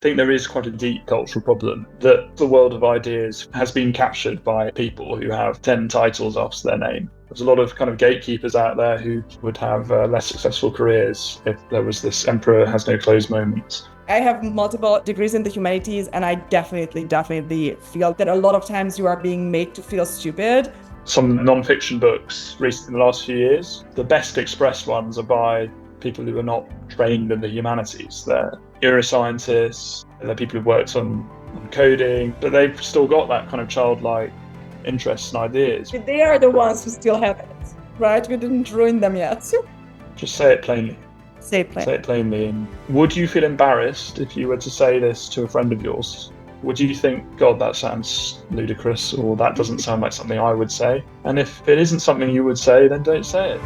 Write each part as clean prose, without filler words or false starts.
think there is quite a deep cultural problem that the world of ideas has been captured by people who have 10 titles after their name. There's a lot of kind of gatekeepers out there who would have less successful careers if there was this emperor has no clothes moment. I have multiple degrees in the humanities, and I definitely feel that a lot of times you are being made to feel stupid. Some non-fiction books recently in the last few years, the best expressed ones are by people who are not trained in the humanities. They're neuroscientists, they're people who've worked on coding, but they've still got that kind of childlike interests and ideas. They are the ones who still have it, right? We didn't ruin them yet. Just say it plainly. Say it plainly. And would you feel embarrassed if you were to say this to a friend of yours? Would you think, God, that sounds ludicrous, or that doesn't sound like something I would say? And if it isn't something you would say, then don't say it.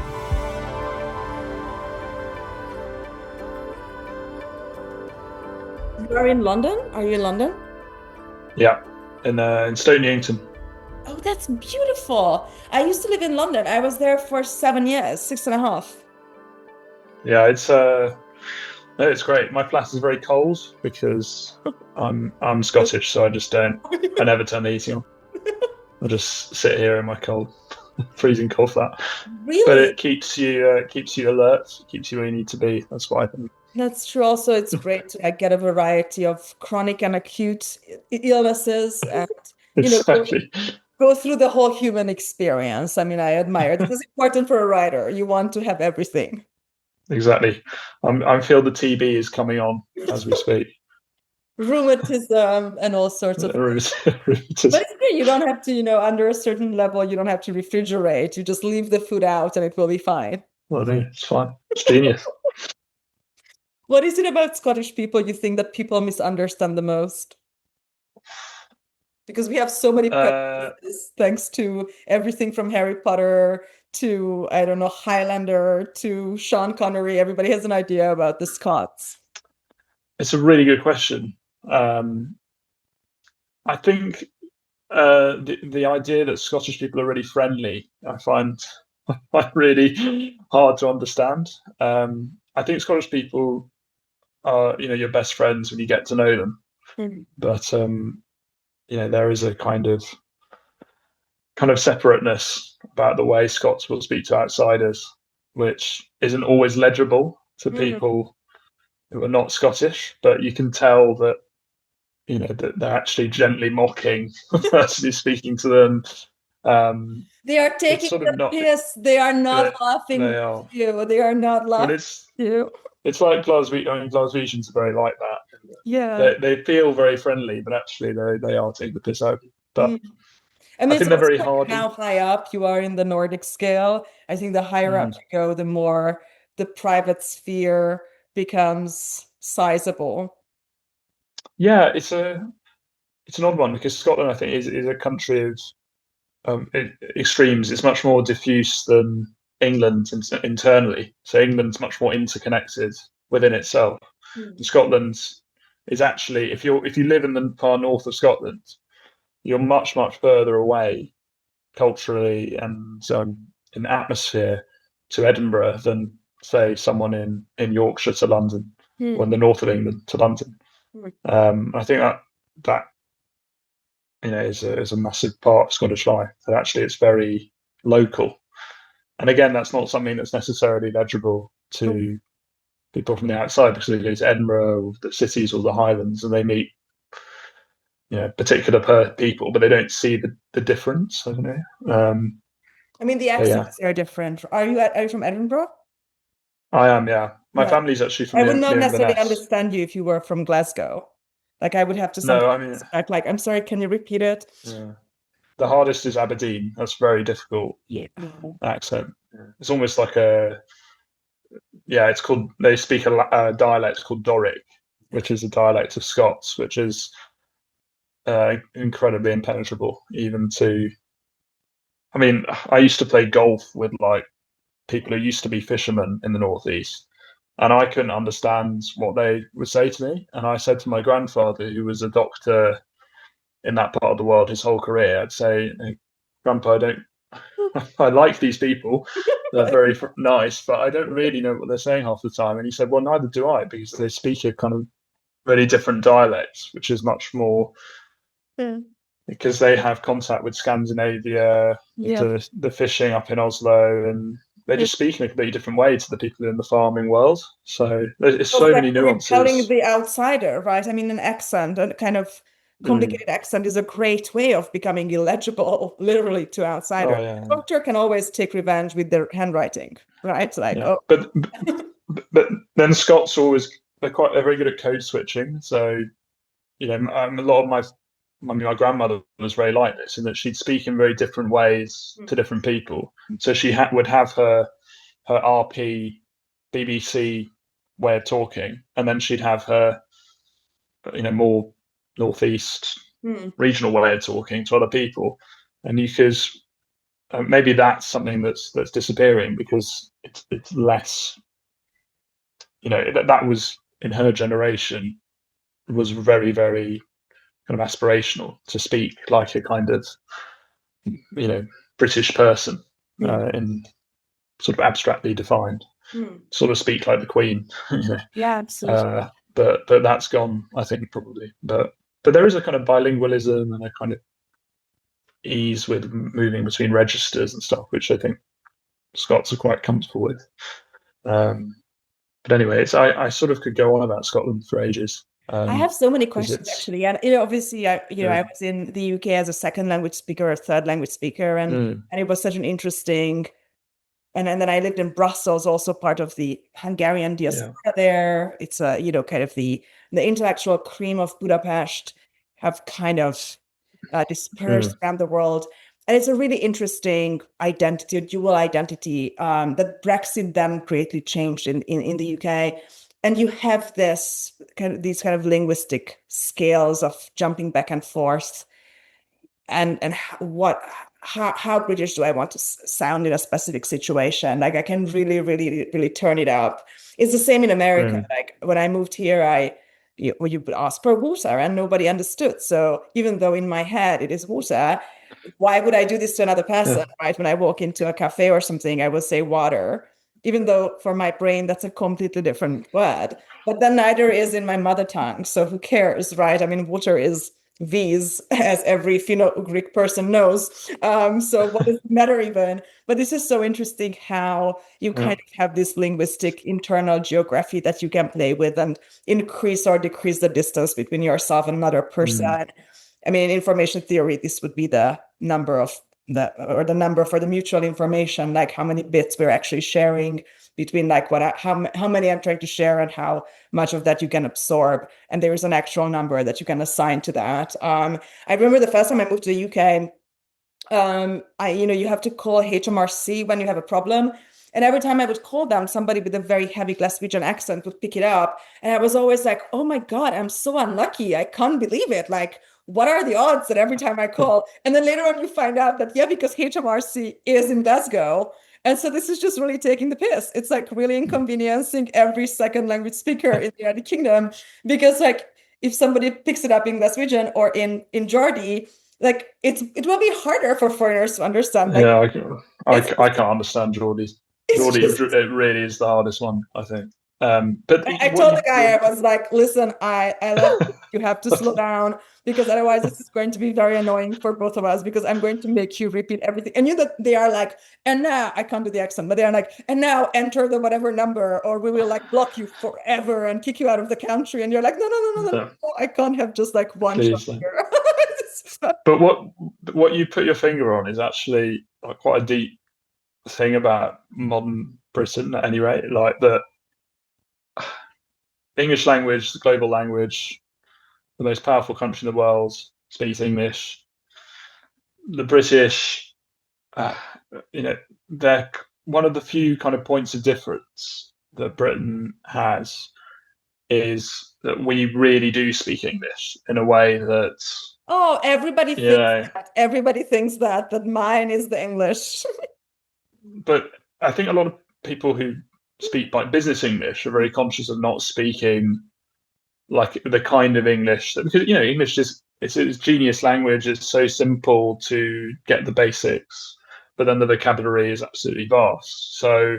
You are in London? Are you in London? Yeah, in Stone Newington. Oh, that's beautiful. I used to live in London. I was there for 7 years, 6.5. Yeah, it's great. My flat is very cold because I'm Scottish, so I just don't. I never turn the heating on. I just sit here in my cold, freezing cold flat. Really? But it keeps you alert, keeps you where you need to be. That's what I think. That's true. Also, it's great to get a variety of chronic and acute illnesses, and exactly. Go through the whole human experience. I mean, I admire. This is important for a writer. You want to have everything. Exactly. I feel the TB is coming on as we speak. Rheumatism and all sorts of rheumatism. But it's great. You don't have to, under a certain level, you don't have to refrigerate. You just leave the food out and it will be fine. Well, it's fine. It's genius. What is it about Scottish people you think that people misunderstand the most? Because we have so many prejudices, thanks to everything from Harry Potter to, I don't know, Highlander to Sean Connery. Everybody has an idea about the Scots. It's a really good question. I think the idea that Scottish people are really friendly, I find really hard to understand. I think Scottish people are, your best friends when you get to know them. Mm-hmm. But there is a kind of separateness about the way Scots will speak to outsiders, which isn't always legible to people who are not Scottish, but you can tell that that they're actually gently mocking the person who's speaking to them. They are taking the piss. They are not laughing at you. They are not laughing at you. It's like Glaswegians are very like that. Yeah, they feel very friendly, but actually they are taking the piss out. But I mean, I think they're very hard. How high up you are in the Nordic scale, I think the higher up you go, the more the private sphere becomes sizable. Yeah, it's an odd one because Scotland, I think, is a country of extremes. It's much more diffuse than England internally. So England's much more interconnected within itself. Scotland is actually, if you live in the far north of Scotland, you're much, much further away culturally and in atmosphere to Edinburgh than, say, someone in Yorkshire to London or in the north of England to London. I think that is a massive part of Scottish life. That actually it's very local. And again, that's not something that's necessarily legible to people from the outside, because they go to Edinburgh or the cities or the Highlands and they meet particular people, but they don't see the difference. I don't know. I mean, the accents are different. Are you from Edinburgh? I am, yeah. My family's actually from. I would not necessarily understand you if you were from Glasgow. Like, I would have to. No, I mean, I'm sorry. Can you repeat it? Yeah. The hardest is Aberdeen. That's very difficult. Yeah. Accent. It's almost like it's called. They speak a dialect called Doric, which is a dialect of Scots, which is incredibly impenetrable, even to. I mean, I used to play golf with people who used to be fishermen in the northeast, and I couldn't understand what they would say to me. And I said to my grandfather, who was a doctor in that part of the world his whole career, I'd say, Grandpa, I like these people. They're very nice, but I don't really know what they're saying half the time. And he said, well, neither do I, because they speak a kind of really different dialects, which is much more because they have contact with Scandinavia, the fishing up in Oslo, and they just speak in a completely different way to the people in the farming world. So there's so many nuances. Telling the outsider, right? I mean, an accent, a kind of complicated accent is a great way of becoming illegible, literally, to outsiders. Doctor can always take revenge with their handwriting, right? Like, but then Scots they're very good at code switching. So, a lot of my grandmother was very like this, in that she'd speak in very different ways to different people. So she would have her RP BBC way of talking, and then she'd have her more northeast regional way of talking to other people. And because maybe that's something that's disappearing, because it's less, that was, in her generation, was very, very kind of aspirational to speak like a kind of British person, in sort of abstractly defined, sort of speak like the Queen. Yeah, absolutely. But that's gone, I think, probably. But there is a kind of bilingualism and a kind of ease with moving between registers and stuff, which I think Scots are quite comfortable with. But anyway, I sort of could go on about Scotland for ages. I have so many questions, actually, and obviously, I was in the UK as a second language speaker or third language speaker, and it was such an interesting. And then I lived in Brussels, also part of the Hungarian diaspora there. It's kind of the intellectual cream of Budapest have kind of dispersed around the world. And it's a really interesting identity, a dual identity, that Brexit then greatly changed in the UK. And you have these kind of linguistic scales of jumping back and forth, and how British do I want to sound in a specific situation? Like, I can really, really, really turn it up. It's the same in America. Like, when I moved here, you would ask for water and nobody understood. So even though in my head it is water, why would I do this to another person, right? When I walk into a cafe or something, I will say water, even though for my brain that's a completely different word. But then neither is in my mother tongue. So who cares, right? I mean, water is V's, as every Finno-Ugric person knows. So what does it matter even? But this is so interesting how you kind of have this linguistic internal geography that you can play with and increase or decrease the distance between yourself and another person. I mean, in information theory, this would be the number the number for the mutual information, like how many bits we're actually sharing between, like how many I'm trying to share and how much of that you can absorb. And there is an actual number that you can assign to that. I remember the first time I moved to the UK, you have to call HMRC when you have a problem. And every time I would call them, somebody with a very heavy Glaswegian accent would pick it up. And I was always like, oh my God, I'm so unlucky. I can't believe it. Like, what are the odds that every time I call? And then later on you find out that, because HMRC is in Glasgow. And so this is just really taking the piss. It's like really inconveniencing every second language speaker in the United Kingdom, because like if somebody picks it up in Glaswegian or in Geordie, like it will be harder for foreigners to understand. Like, I can't understand Geordie. It really is the hardest one, I think. But I told the guy, I was like, listen, I love you have to slow down, because otherwise this is going to be very annoying for both of us, because I'm going to make you repeat everything. And that they are like, and now I can't do the accent, but they are like, and now enter the whatever number, or we will like block you forever and kick you out of the country. And you're like, no, I can't have just like one shot here. But what you put your finger on is actually like quite a deep thing about modern Britain, at any rate. Like, the English language, the global language, the most powerful country in the world, speaks English. The British, they're one of the few kind of points of difference that Britain has, is that we really do speak English in a way that everybody thinks that. Everybody thinks that mine is the English. But I think a lot of people who speak like business English are very conscious of not speaking like the kind of English that, because English it's a genius language. It's so simple to get the basics, but then the vocabulary is absolutely vast. So,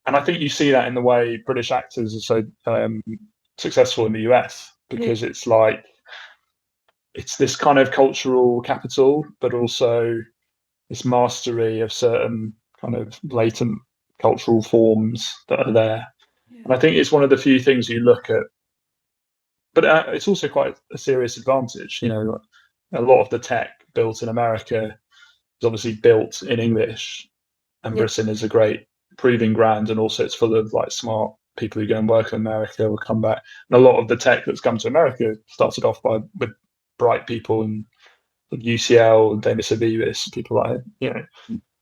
and I think you see that in the way British actors are so successful in the US, because it's like, it's this kind of cultural capital, but also this mastery of certain kind of latent cultural forms that are there. And I think it's one of the few things you look at, but it's also quite a serious advantage. You know, a lot of the tech built in America is obviously built in English, and Britain is a great proving ground, and also it's full of like smart people who go and work in America will come back. And a lot of the tech that's come to America started off with bright people in UCL and Demis Avivis, people like, you know,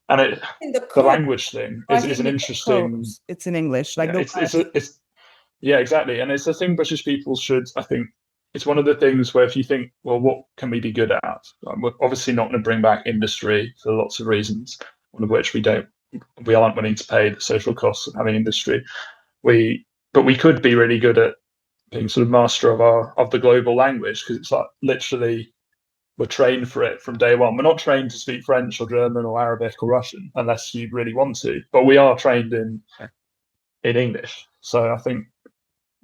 and the language thing is an interesting. It's in English, like it's yeah, exactly, and it's the thing British people should. I think it's one of the things where if you think, well, what can we be good at? We're obviously not going to bring back industry for lots of reasons, one of which we aren't willing to pay the social costs of having industry. But we could be really good at being sort of master of the global language, because it's like literally we're trained for it from day one. We're not trained to speak French or German or Arabic or Russian unless you really want to, but we are trained in English. So I think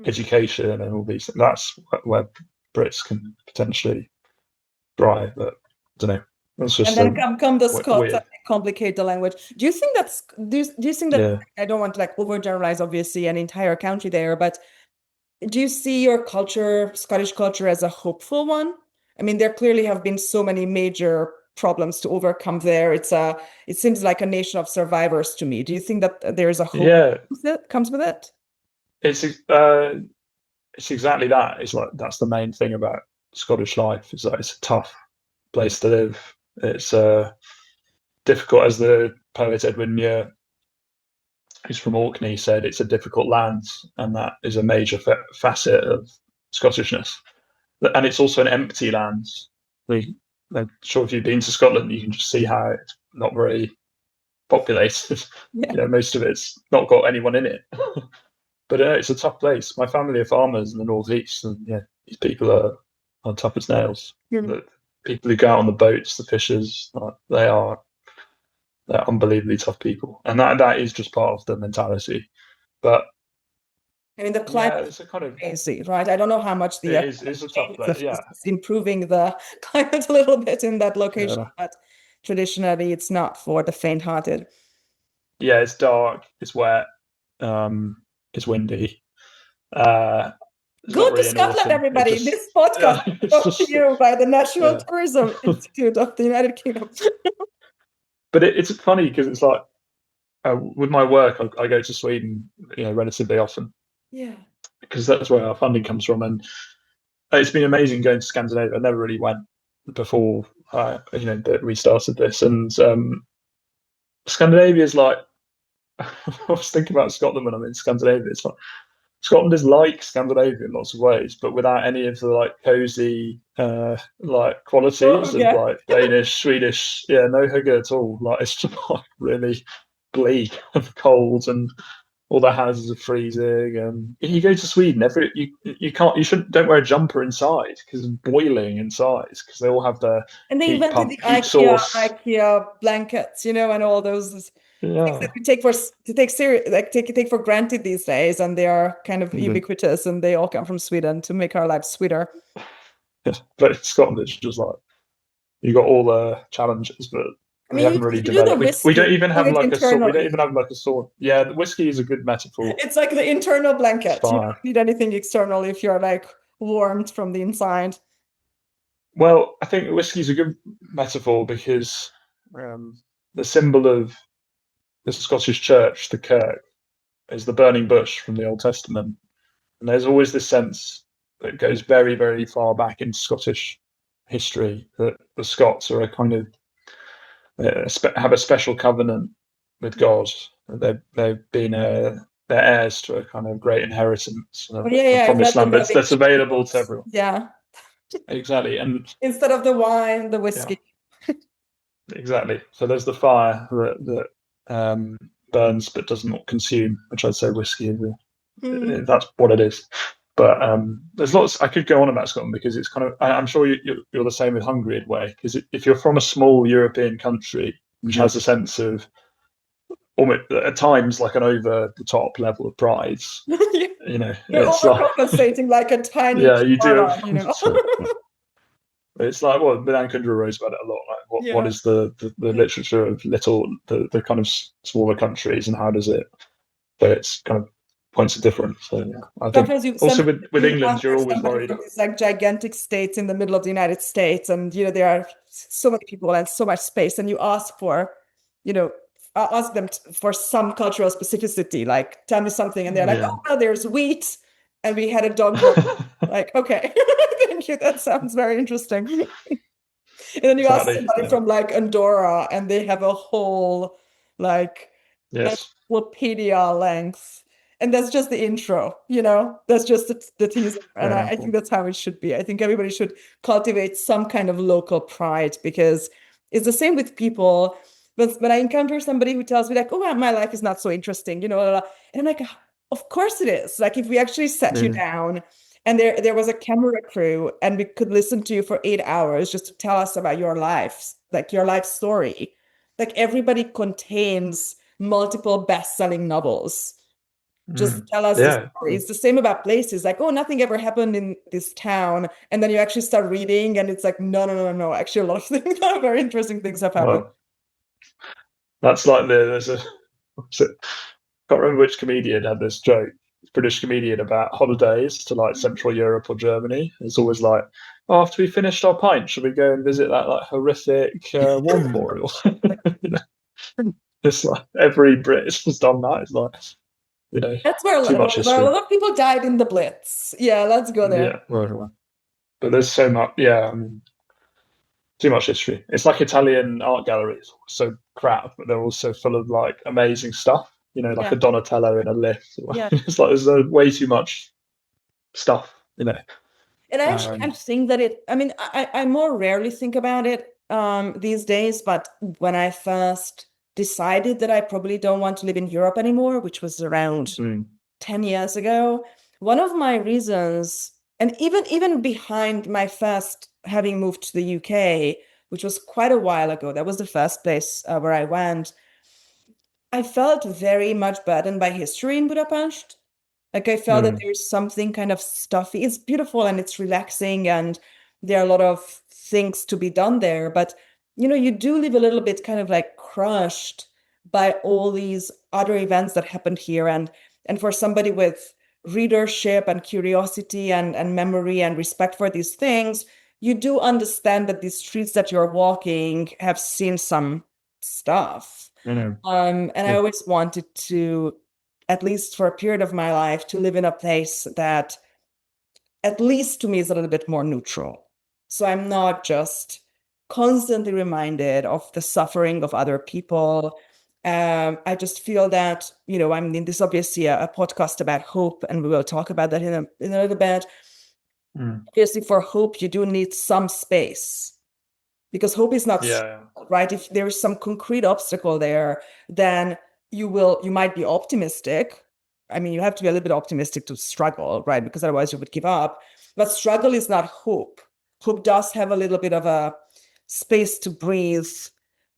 education and all these, that's where Brits can potentially thrive. But I don't know. That's just and then come the Scots and complicate the language. Do you think do you think that I don't want to like overgeneralize obviously an entire country there, but do you see your culture, Scottish culture, as a hopeful one? I mean, there clearly have been so many major problems to overcome there. It seems like a nation of survivors to me. Do you think that there is a hope that comes with it? It's exactly that. It's like, that's the main thing about Scottish life, is that it's a tough place to live. It's difficult, as the poet Edwin Muir, who's from Orkney, said, it's a difficult land, and that is a major facet of Scottishness. And it's also an empty land. I'm sure if you've been to Scotland, you can just see how it's not very populated. You know, most of it's not got anyone in it. But it's a tough place. My family are farmers in the northeast, and these people are on tough as nails. The people who go out on the boats, the fishers, they're unbelievably tough people, and that is just part of the mentality. But I mean, the climate is a kind of crazy, right? I don't know how much it is a tough place. It's improving the climate a little bit in that location, but traditionally it's not for the faint-hearted. Yeah, it's dark, it's wet, it's windy. Go to Scotland, everybody. This podcast is brought to you by the National Tourism Institute of the United Kingdom. But it's funny because it's like, with my work, I go to Sweden, relatively often. Yeah. Because that's where our funding comes from, and it's been amazing going to Scandinavia. I never really went before, that we started this, and Scandinavia is like. I was thinking about Scotland when I'm in Scandinavia. It's like Scotland is like Scandinavia in lots of ways, but without any of the like cozy like qualities of like Danish, Swedish. Yeah, no hygge at all. Like it's just like really bleak and cold, and all the houses are freezing. And if you go to Sweden, don't wear a jumper inside because it's boiling inside, because they all have their they invented the IKEA blankets, and all those. Things that we take for granted these days, and they are kind of ubiquitous, and they all come from Sweden to make our lives sweeter. Yeah, but in Scotland, it's just like you got all the challenges, but we haven't really developed. We don't even have like a sword. We don't even have like a sword. Yeah, the whiskey is a good metaphor. It's like the internal blanket. You don't need anything external if you're like warmed from the inside. Well, I think whiskey is a good metaphor because the symbol of the Scottish church, the kirk, is the burning bush from the Old Testament. And there's always this sense that goes very, very far back in Scottish history that the Scots are a kind of have a special covenant with God. They've been their heirs to a kind of great inheritance, a promised land that's available to everyone. Yeah, exactly. And instead of the wine, the whiskey. Yeah. Exactly. So there's the fire that burns but does not consume, which I'd say whiskey is. That's what it is. But there's lots. I could go on about Scotland because it's kind of. I'm sure you're the same with Hungary in a way. Because if you're from a small European country which has a sense of almost at times like an over the top level of pride. You're It's like, overcompensating like a tiny you do. It's like, well, Milan Kundera wrote about it a lot. Like, what is the literature of the kind of smaller countries, and how does it? So it's kind of points of difference. So I think also with England, you're always worried. These like gigantic states in the middle of the United States, and there are so many people and so much space, and you ask for, ask them for some cultural specificity, like tell me something, and they're like, oh, well, there's wheat, and we had a dog. Like, okay, thank you. That sounds very interesting. And then you ask somebody from like Andorra, and they have a whole like encyclopedia length, and that's just the intro. That's just the teaser. And I think that's how it should be. I think everybody should cultivate some kind of local pride, because it's the same with people. But when I encounter somebody who tells me like, oh, my life is not so interesting, and I'm like, of course it is. Like, if we actually sat you down and there was a camera crew and we could listen to you for 8 hours just to tell us about your lives, like your life story. Like, everybody contains multiple best-selling novels. Just tell us the story. It's the same about places. Like, oh, nothing ever happened in this town. And then you actually start reading and it's like, no. Actually, a lot of things, very interesting things have happened. Well, that's like there's a... can't remember which comedian had this joke. British comedian about holidays to like Central Europe or Germany. It's always like, after we finished our pint, should we go and visit that like horrific war memorial? It's like every Brit has done that. It's like, that's where a lot of people died in the Blitz. Yeah, let's go there. Yeah, but there's so much. Too much history. It's like Italian art galleries, so crap, but they're also full of like amazing stuff. Like a Donatello in a lift. It's like there's way too much stuff, And I think that I more rarely think about it these days, but when I first decided that I probably don't want to live in Europe anymore, which was around 10 years ago, one of my reasons, and even behind my first having moved to the UK, which was quite a while ago, that was the first place where I went, I felt very much burdened by history in Budapest. Like, I felt that there's something kind of stuffy. It's beautiful and it's relaxing and there are a lot of things to be done there. But, you do live a little bit kind of like crushed by all these other events that happened here. And for somebody with readership and curiosity and memory and respect for these things, you do understand that these streets that you're walking have seen some stuff. And I always wanted to, at least for a period of my life, to live in a place that, at least to me, is a little bit more neutral. So I'm not just constantly reminded of the suffering of other people. I just feel that, this is obviously a podcast about hope, and we will talk about that in a little bit. Obviously, for hope, you do need some space. Because hope is not right. If there is some concrete obstacle there, then you might be optimistic. I mean, you have to be a little bit optimistic to struggle, right? Because otherwise you would give up. But struggle is not hope. Hope does have a little bit of a space to breathe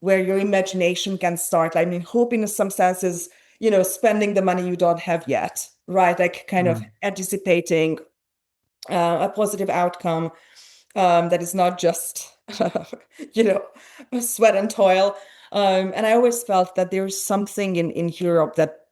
where your imagination can start. I mean, hope in some senses, spending the money you don't have yet, right? Like kind of anticipating a positive outcome that is not just sweat and toil. And I always felt that there's something in Europe, that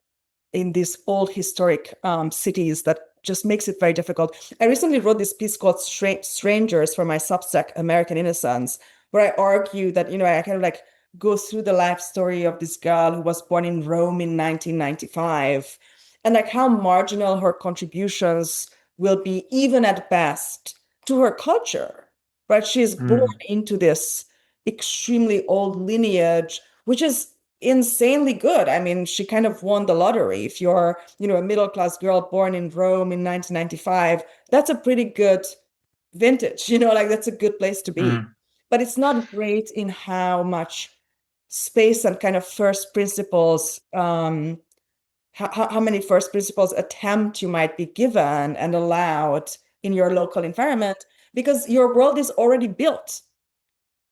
in these old historic cities, that just makes it very difficult. I recently wrote this piece called Strangers for my Substack, American Innocence, where I argue that, I kind of like go through the life story of this girl who was born in Rome in 1995, and like how marginal her contributions will be, even at best, to her culture. Right, she is born into this extremely old lineage, which is insanely good. I mean, she kind of won the lottery. If you're, a middle-class girl born in Rome in 1995, that's a pretty good vintage. Like that's a good place to be. But it's not great in how much space and kind of first principles, how many first principles attempt you might be given and allowed in your local environment. Because your world is already built.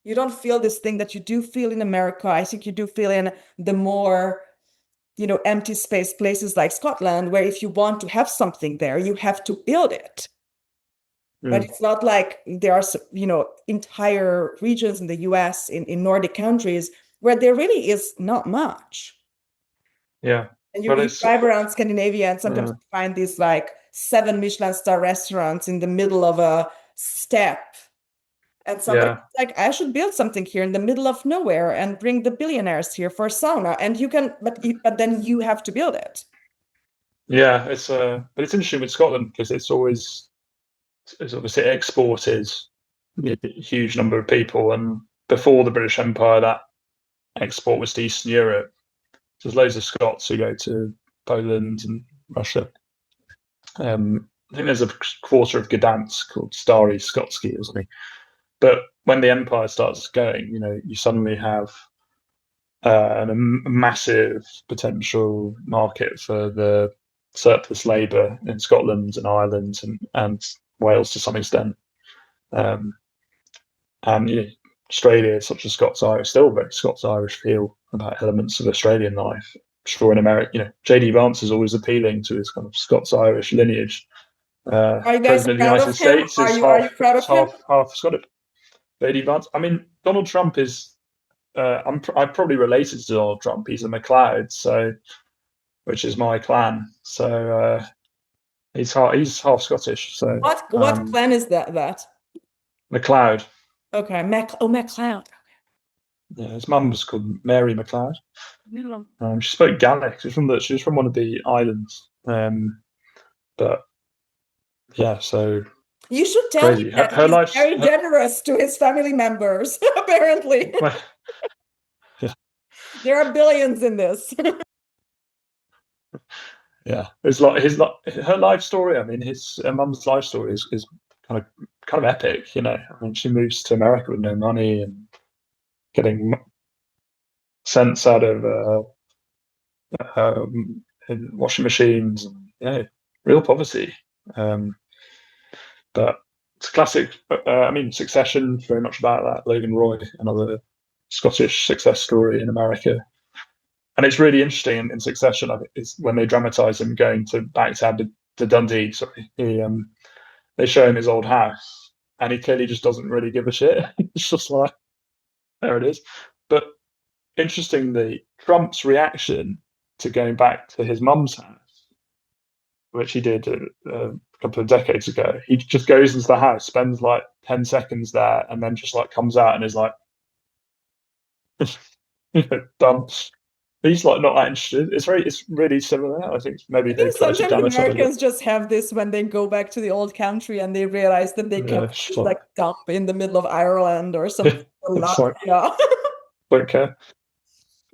You don't feel this thing that you do feel in America. I think you do feel in the more empty space places like Scotland, where if you want to have something there, you have to build it. But it's not like there are, entire regions in the US, in Nordic countries, where there really is not much. Yeah. And you drive around Scandinavia and sometimes you find these like 7 Michelin star restaurants in the middle of a steppe. And somebody's like, I should build something here in the middle of nowhere and bring the billionaires here for sauna. And you can, but then you have to build it. Yeah, but it's interesting with Scotland because it's obviously exported a huge number of people, and before the British Empire, that export was to Eastern Europe. So there's loads of Scots who go to Poland and Russia. I think there's a quarter of Gdansk called Stary Skotski or something. But when the empire starts going, you suddenly have a massive potential market for the surplus labour in Scotland and Ireland and Wales to some extent. And Australia is such a Scots-Irish, still very Scots-Irish feel about elements of Australian life. I'm sure in America, J.D. Vance is always appealing to his kind of Scots-Irish lineage. Are you guys proud of him? States are you proud of him? Half Scottish. J.D. Vance. I mean, Donald Trump is. I'm probably related to Donald Trump. He's a MacLeod, which is my clan. So he's half Scottish. So what clan is that? MacLeod. Okay, MacLeod. Yeah, his mum was called Mary MacLeod. She spoke Gaelic. She was from one of the islands. But yeah, so you should tell him that he's very generous to his family members. Apparently, there are billions in this. Yeah, it's like her life story. I mean, her mum's life story is kind of epic. I mean, she moves to America with no money and getting cents out of washing machines. Real poverty. But it's classic. I mean, Succession, very much about that. Logan Roy, another Scottish success story in America. And it's really interesting in Succession. I think it's when they dramatise him going back to Dundee. Sorry, they show him his old house, and he clearly just doesn't really give a shit. It's just like, there it is. But interestingly, Trump's reaction to going back to his mum's house, which he did a couple of decades ago, he just goes into the house, spends like 10 seconds there, and then just like comes out and is like, done. He's like not that interested. It's really similar. I think maybe they try to damage Americans just have this when they go back to the old country and they realize that they can like dump in the middle of Ireland or something. Don't care.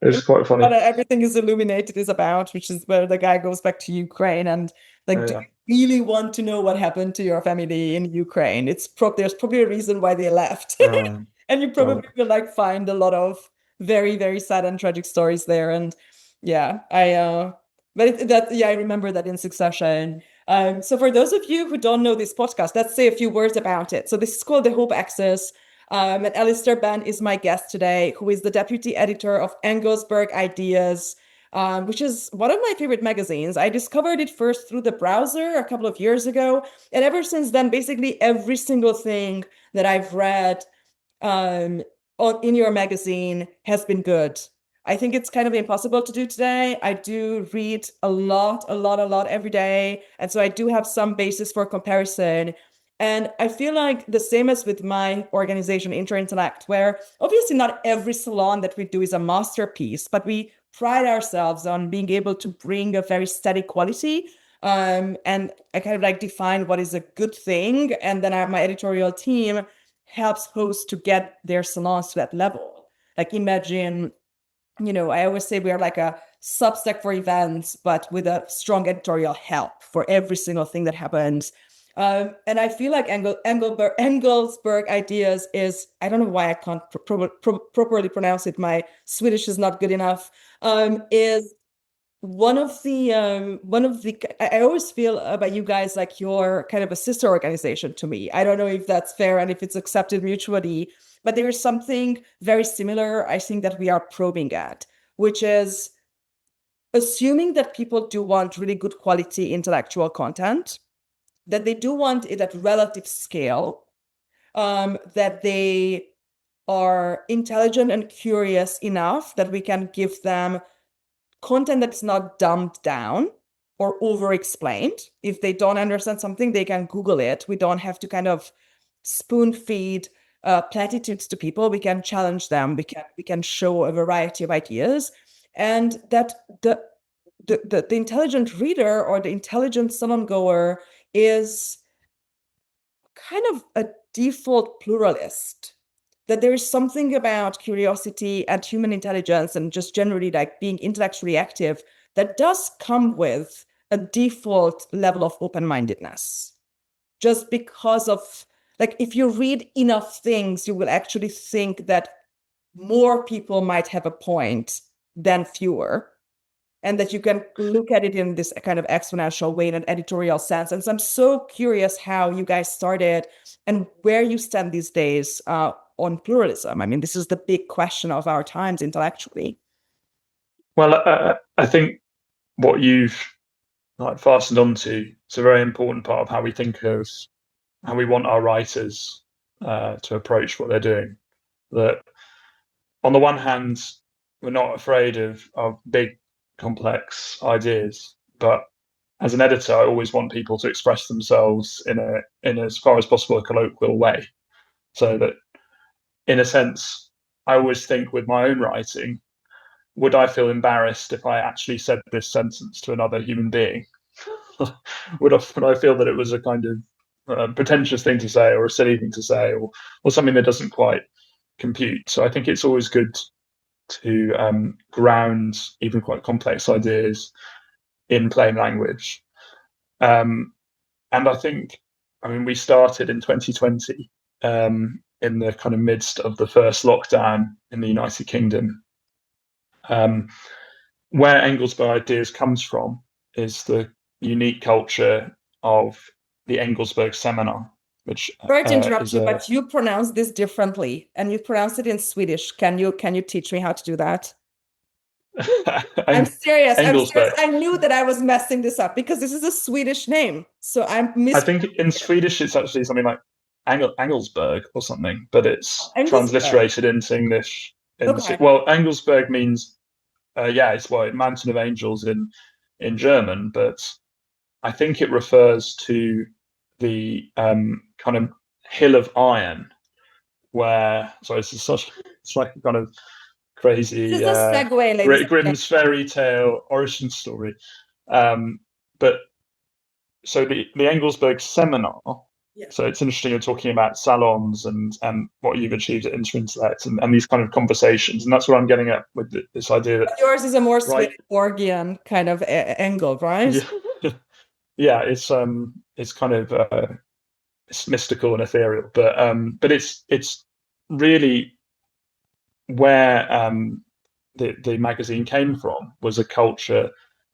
It's quite funny. But everything is illuminated is about, which is where the guy goes back to Ukraine and like, do you really want to know what happened to your family in Ukraine? There's probably a reason why they left, and you probably will like find a lot of very, very sad and tragic stories there. And I remember that in Succession. So for those of you who don't know this podcast, let's say a few words about it. So this is called The Hope Axis. And Alastair Benn is my guest today, who is the deputy editor of Engelsberg Ideas, which is one of my favorite magazines. I discovered it first through the browser a couple of years ago. And ever since then, basically every single thing that I've read in your magazine has been good. I think it's kind of impossible to do today. I do read a lot every day. And so I do have some basis for comparison. And I feel like the same as with my organization, Interintellect, where obviously not every salon that we do is a masterpiece, but we pride ourselves on being able to bring a very steady quality. And I kind of like define what is a good thing. And then my editorial team helps hosts to get their salons to that level. Like imagine, I always say we are like a Substack for events, but with a strong editorial help for every single thing that happens. And I feel like Engelsberg Ideas is, I don't know why I can't properly pronounce it. My Swedish is not good enough. Is one of the I always feel about you guys like you're kind of a sister organization to me. I don't know if that's fair and if it's accepted mutually, but there is something very similar, I think, that we are probing at, which is assuming that people do want really good quality intellectual content, that they do want it at relative scale, that they are intelligent and curious enough that we can give them content that's not dumbed down or over-explained. If they don't understand something, they can Google it. We don't have to kind of spoon feed platitudes to people. We can challenge them. We can show a variety of ideas, and that the intelligent reader or the intelligent salon goer is kind of a default pluralist. That there is something about curiosity and human intelligence and just generally like being intellectually active that does come with a default level of open-mindedness. Just because of, like, if you read enough things, you will actually think that more people might have a point than fewer, and that you can look at it in this kind of exponential way in an editorial sense. And so I'm so curious how you guys started and where you stand these days on pluralism. I mean, this is the big question of our times intellectually. Well, I think what you've fastened onto is a very important part of how we think of how we want our writers to approach what they're doing. That on the one hand, we're not afraid of big, complex ideas, but as an editor, I always want people to express themselves in as far as possible a colloquial way, so that in a sense, I always think with my own writing, would I feel embarrassed if I actually said this sentence to another human being? would I feel that it was a kind of pretentious thing to say, or a silly thing to say, or something that doesn't quite compute? So I think it's always good to ground even quite complex ideas in plain language. And I think, we started in 2020 in the kind of midst of the first lockdown in the United Kingdom. Where Engelsberg Ideas comes from is the unique culture of the Engelsberg seminar, which sorry to interrupt you, but you pronounce this differently, and you pronounce it in Swedish. Can you teach me how to do that? I'm serious. I knew that I was messing this up because this is a Swedish name. So I think in Swedish it's actually something like Engelsberg or something, but it's transliterated into English. Okay. Well, Engelsberg means it's Mountain of Angels in German, but I think it refers to the kind of hill of iron where. Sorry, it's like a kind of crazy Grimm's fairy tale origin story. But so the Engelsberg seminar. Yeah. So it's interesting you're talking about salons and what you've achieved at Interintellect and these kind of conversations, and that's what I'm getting at with this idea that yours is a more Swedenborgian kind of angle, right? Yeah, it's kind of it's mystical and ethereal, but it's really where the magazine came from was a culture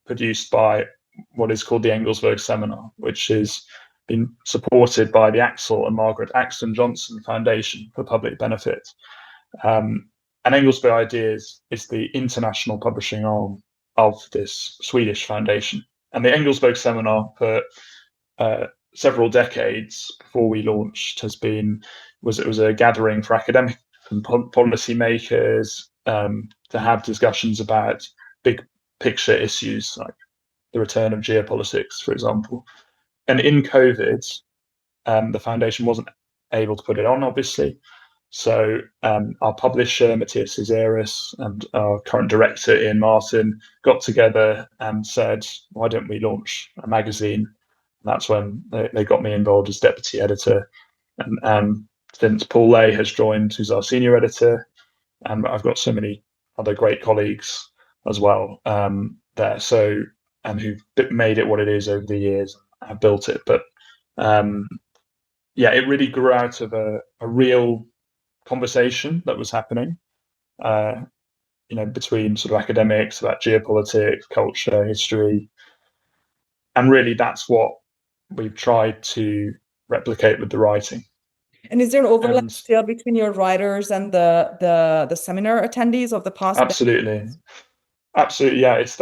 produced by what is called the Engelsberg Seminar, which has been supported by the Axel and Margaret Axton Johnson Foundation for Public Benefit. And Engelsberg Ideas is the international publishing arm of this Swedish foundation. And the Engelsberg Seminar for several decades before we launched was a gathering for academics and policy makers to have discussions about big picture issues like the return of geopolitics, for example. And in COVID, the foundation wasn't able to put it on, obviously. So our publisher, Matthias Cesaris, and our current director, Ian Martin, got together and said, why don't we launch a magazine? And that's when they got me involved as deputy editor. And since Paul Lay has joined, who's our senior editor, and I've got so many other great colleagues as well there. So, and who've made it what it is over the years, have built it. But it really grew out of a real conversation that was happening, between sort of academics about geopolitics, culture, history, and really that's what we've tried to replicate with the writing. And is there an overlap still between your writers and the seminar attendees of the past? Absolutely. Absolutely, yeah. It's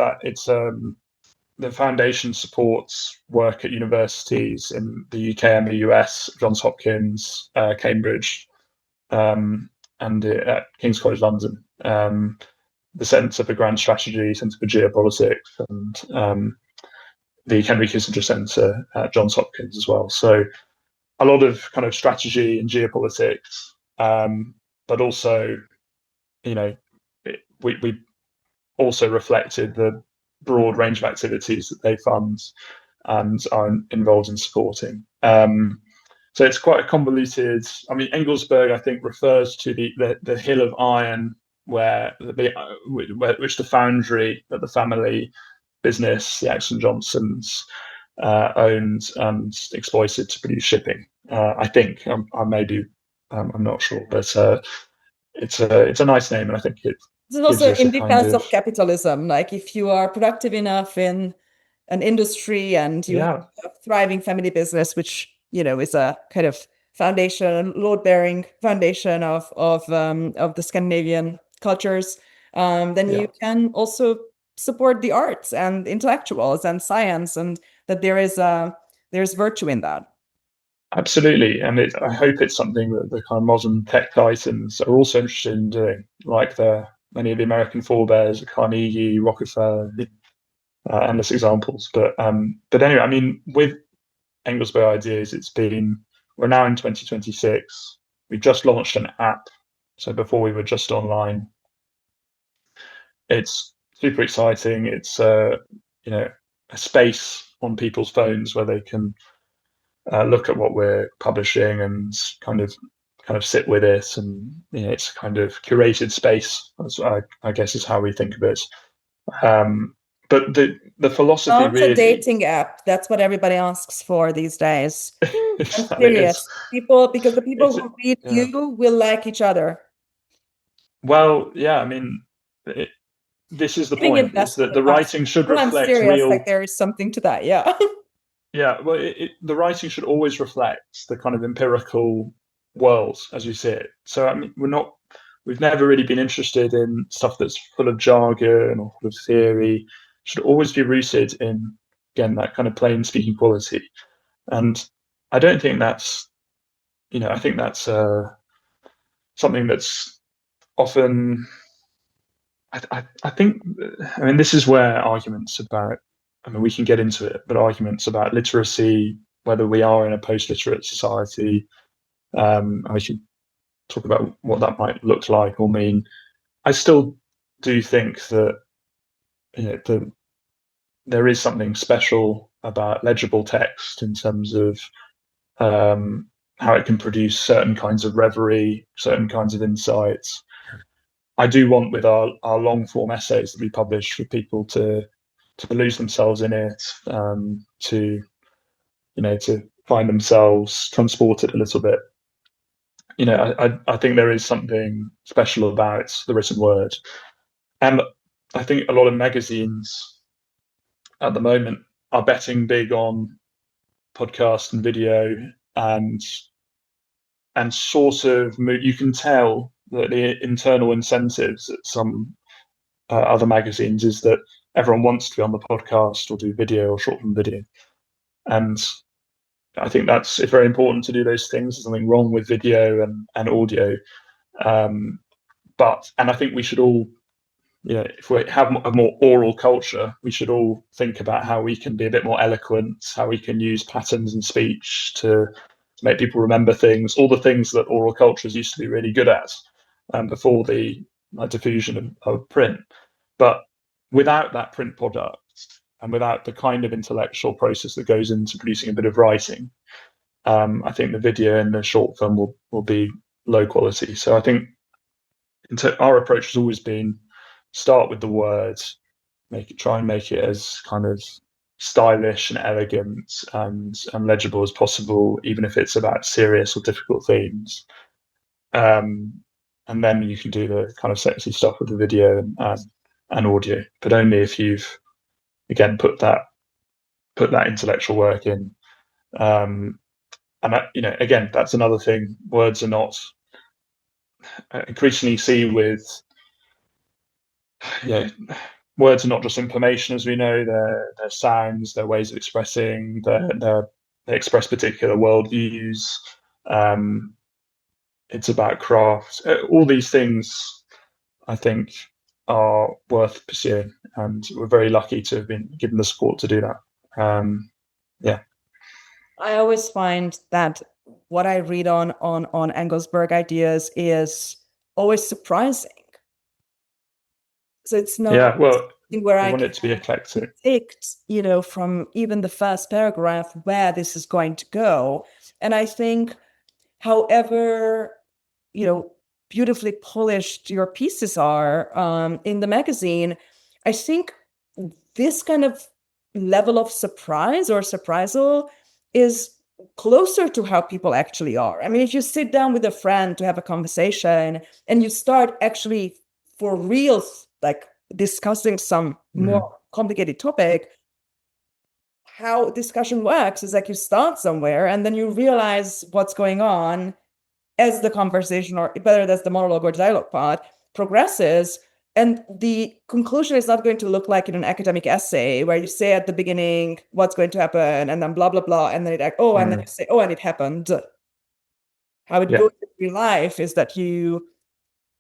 the foundation supports work at universities in the UK and the US, Johns Hopkins, Cambridge, and at King's College London. The Centre for Grand Strategy, Centre for Geopolitics, and the Henry Kissinger Centre at Johns Hopkins as well. So a lot of kind of strategy and geopolitics, but also, we also reflected the broad range of activities that they fund and are involved in supporting. So it's quite a convoluted. I mean, Engelsberg, I think, refers to the hill of iron which the foundry that the family business, the Axon Johnsons, owned and exploited to produce shipping. I think I'm not sure, but it's a nice name, and I think it's also in defense of capitalism. Like, if you are productive enough in an industry and you have a thriving family business, which is a kind of foundation, load-bearing foundation of the Scandinavian cultures, then you can also support the arts and intellectuals and science, and that there's virtue in that. Absolutely, and I hope it's something that the kind of modern tech titans are also interested in doing, like many of the American forebears, Carnegie, Rockefeller, endless examples. But anyway, I mean, with Engelsberg Ideas, we're now in 2026. We've just launched an app, so before we were just online. It's super exciting. It's a space on people's phones where they can look at what we're publishing and kind of sit with it, and it's a kind of curated space. I guess is how we think of it. But the philosophy it's a dating app. That's what everybody asks for these days. I'm serious. Because the people who read you will like each other. Well, yeah, I mean, this is the point: is that the writing should reflect real. Like, there is something to that, yeah. Yeah, well, the writing should always reflect the kind of empirical world as we see it. So I mean, we've never really been interested in stuff that's full of jargon or full of theory. It should always be rooted in, again, that kind of plain speaking quality. And I don't think that's, I think that's something that's often. I think, I mean, this is where arguments about, I mean, we can get into it, but arguments about literacy, whether we are in a post-literate society, and we should talk about what that might look like or mean. I still do think that there is something special about legible text in terms of how it can produce certain kinds of reverie, certain kinds of insights. I do want, with our long form essays that we publish, for people to lose themselves in it, to find themselves transported a little bit. I think there is something special about the written word, and I think a lot of magazines at the moment are betting big on podcast and video, and sort of you can tell that the internal incentives at some other magazines is that everyone wants to be on the podcast or do video or short form video. And I think it's very important to do those things. There's nothing wrong with video and audio. But I think we should all, if we have a more oral culture, we should all think about how we can be a bit more eloquent, how we can use patterns in speech to make people remember things, all the things that oral cultures used to be really good at before the diffusion of print. But without that print product and without the kind of intellectual process that goes into producing a bit of writing, I think the video and the short film will be low quality. So I think our approach has always been start with the words, try and make it as kind of stylish and elegant and legible as possible, even if it's about serious or difficult themes. And then you can do the kind of sexy stuff with the video and audio, but only if you've, again, put that intellectual work in. And again, that's another thing. Words are not increasingly see with words are not just information, as we know. They're sounds, they're ways of expressing. They express particular worldviews. It's about craft. All these things, I think, are worth pursuing, and we're very lucky to have been given the support to do that. Yeah. I always find that what I read on Engelsberg Ideas is always surprising. So it's not where I want it to be eclectic. Predict, from even the first paragraph where this is going to go. And I think, however, beautifully polished your pieces are in the magazine, I think this kind of level of surprise or surprisal is closer to how people actually are. I mean, if you sit down with a friend to have a conversation and you start actually for real, like discussing some more complicated topic, how discussion works is like you start somewhere and then you realize what's going on as the conversation, or whether that's the monologue or dialogue part, progresses. And the conclusion is not going to look like in an academic essay where you say at the beginning what's going to happen and then blah, blah, blah. And then and then you say, and it happened. How it goes in real life is that you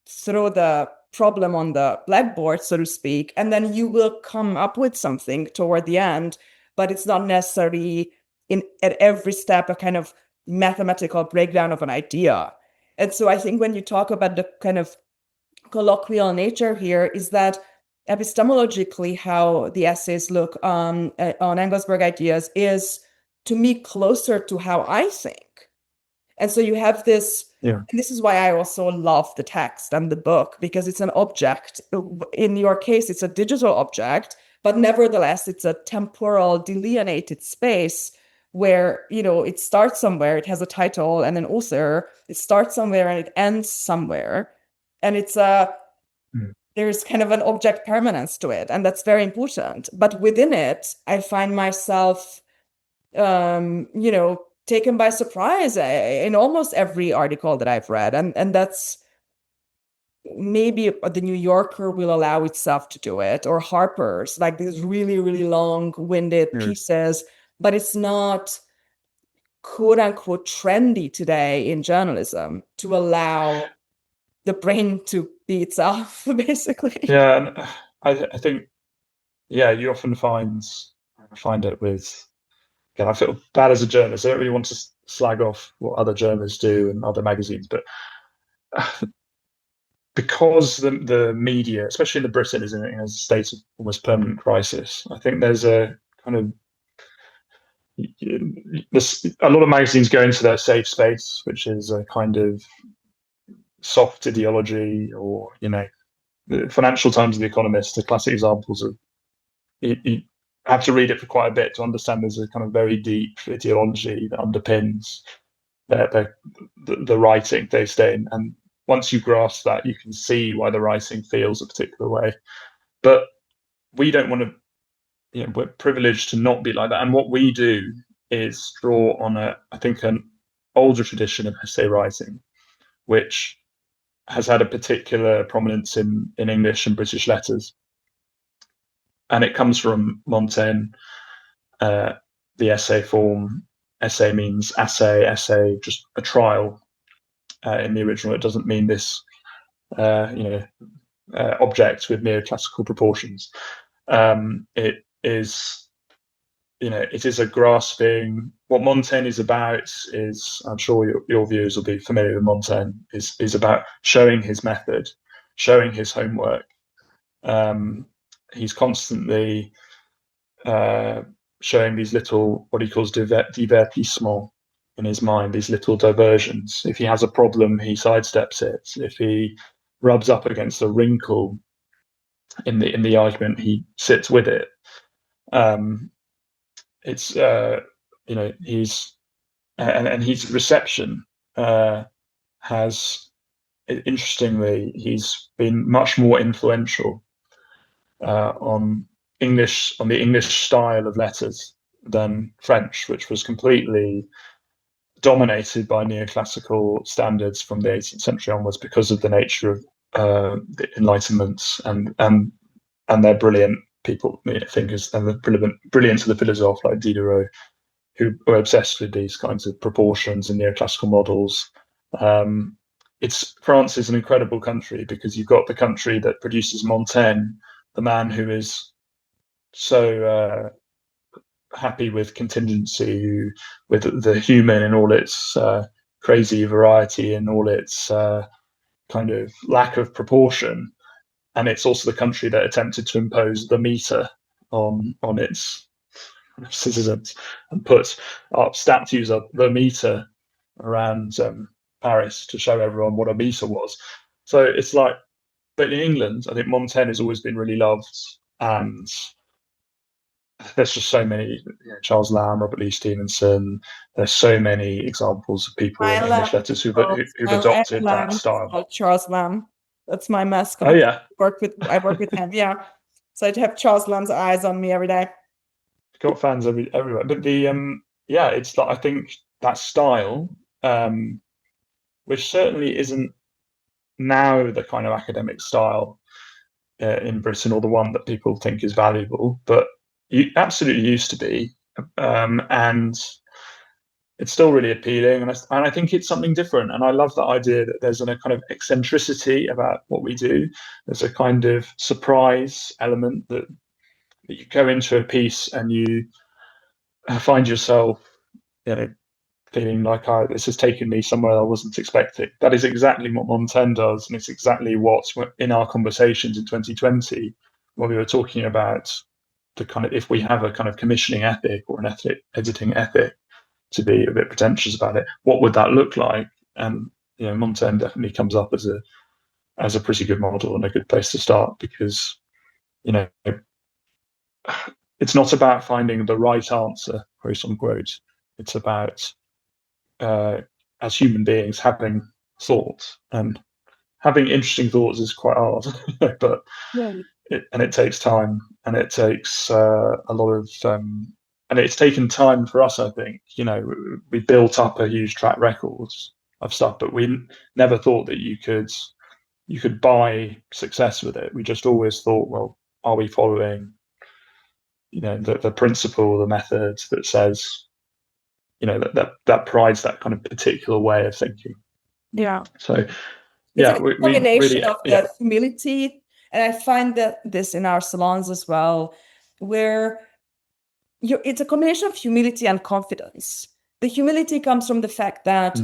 throw the problem on the blackboard, so to speak, and then you will come up with something toward the end, but it's not necessarily at every step a kind of mathematical breakdown of an idea. And so I think when you talk about the kind of colloquial nature here, is that epistemologically how the essays look on Engelsberg Ideas is, to me, closer to how I think. And so you have this, and this is why I also love the text and the book, because it's an object. In your case, it's a digital object, but nevertheless, it's a temporal, delineated space where, it starts somewhere, it has a title and an author, it starts somewhere and it ends somewhere. And it's there's kind of an object permanence to it, and that's very important. But within it, I find myself, taken by surprise in almost every article that I've read. And that's maybe the New Yorker will allow itself to do it, or Harper's, like these really, really long-winded pieces, but it's not quote unquote trendy today in journalism to allow the brain to be itself, basically. Yeah, and I think, you often find it with, again, I feel bad as a journalist. I don't really want to slag off what other journalists do and other magazines, but because the media, especially in Britain, is in a state of almost permanent crisis, I think there's a kind of, a lot of magazines go into their safe space, which is a kind of soft ideology, or the Financial Times and The Economist are classic examples of, you have to read it for quite a bit to understand there's a kind of very deep ideology that underpins the writing they stay in, and once you grasp that, you can see why the writing feels a particular way. But we don't want to, we're privileged to not be like that. And what we do is draw on I think an older tradition of essay writing, which has had a particular prominence in English and British letters. And it comes from Montaigne, the essay form. Essay means essay, just a trial. In the original, it doesn't mean this, object with mere classical proportions. It is, it is a grasping. What Montaigne is about is, I'm sure your viewers will be familiar with Montaigne, is about showing his method, showing his homework. He's constantly showing these little, what he calls divertissements in his mind, these little diversions. If he has a problem, he sidesteps it. If he rubs up against a wrinkle in the argument, he sits with it. It's he's and his reception has, interestingly, he's been much more influential on the English style of letters than French, which was completely dominated by neoclassical standards from the 18th century onwards because of the nature of the Enlightenment and and they're brilliant people, thinkers, and the brilliant of the philosophes like Diderot, who are obsessed with these kinds of proportions and neoclassical models. France is an incredible country because you've got the country that produces Montaigne, the man who is so happy with contingency, with the human in all its crazy variety and all its kind of lack of proportion. And it's also the country that attempted to impose the meter on its citizens and put up statues of the meter around Paris to show everyone what a meter was. So it's like, but in England, I think Montaigne has always been really loved, and there's just so many, Charles Lamb, Robert Lee Stevenson. There's so many examples of people in English letters who've adopted that style. Charles Lamb, that's my mascot. Oh yeah, I work with him. Yeah, so I'd have Charles Lamb's eyes on me every day. Got fans everywhere, but it's like, I think that style, which certainly isn't now the kind of academic style in Britain, or the one that people think is valuable, but it absolutely used to be, and it's still really appealing, and I think it's something different, and I love that idea that there's a kind of eccentricity about what we do. There's a kind of surprise element that you go into a piece and you find yourself, feeling like, this has taken me somewhere I wasn't expecting. That is exactly what Montaigne does, and it's exactly what, in our conversations in 2020, when we were talking about the kind of, if we have a kind of commissioning ethic or an editing ethic, to be a bit pretentious about it, what would that look like? And Montaigne definitely comes up as a pretty good model and a good place to start, because it's not about finding the right answer, quote unquote. It's about, as human beings, having thoughts, and having interesting thoughts is quite hard, but it takes time, and it takes a lot of, and it's taken time for us. I think we built up a huge track record of stuff, but we never thought that you could buy success with it. We just always thought, well, are we following the principle, the method that says, that prides that kind of particular way of thinking. Yeah. So it's a combination of that humility, and I find that this in our salons as well, where it's a combination of humility and confidence. The humility comes from the fact that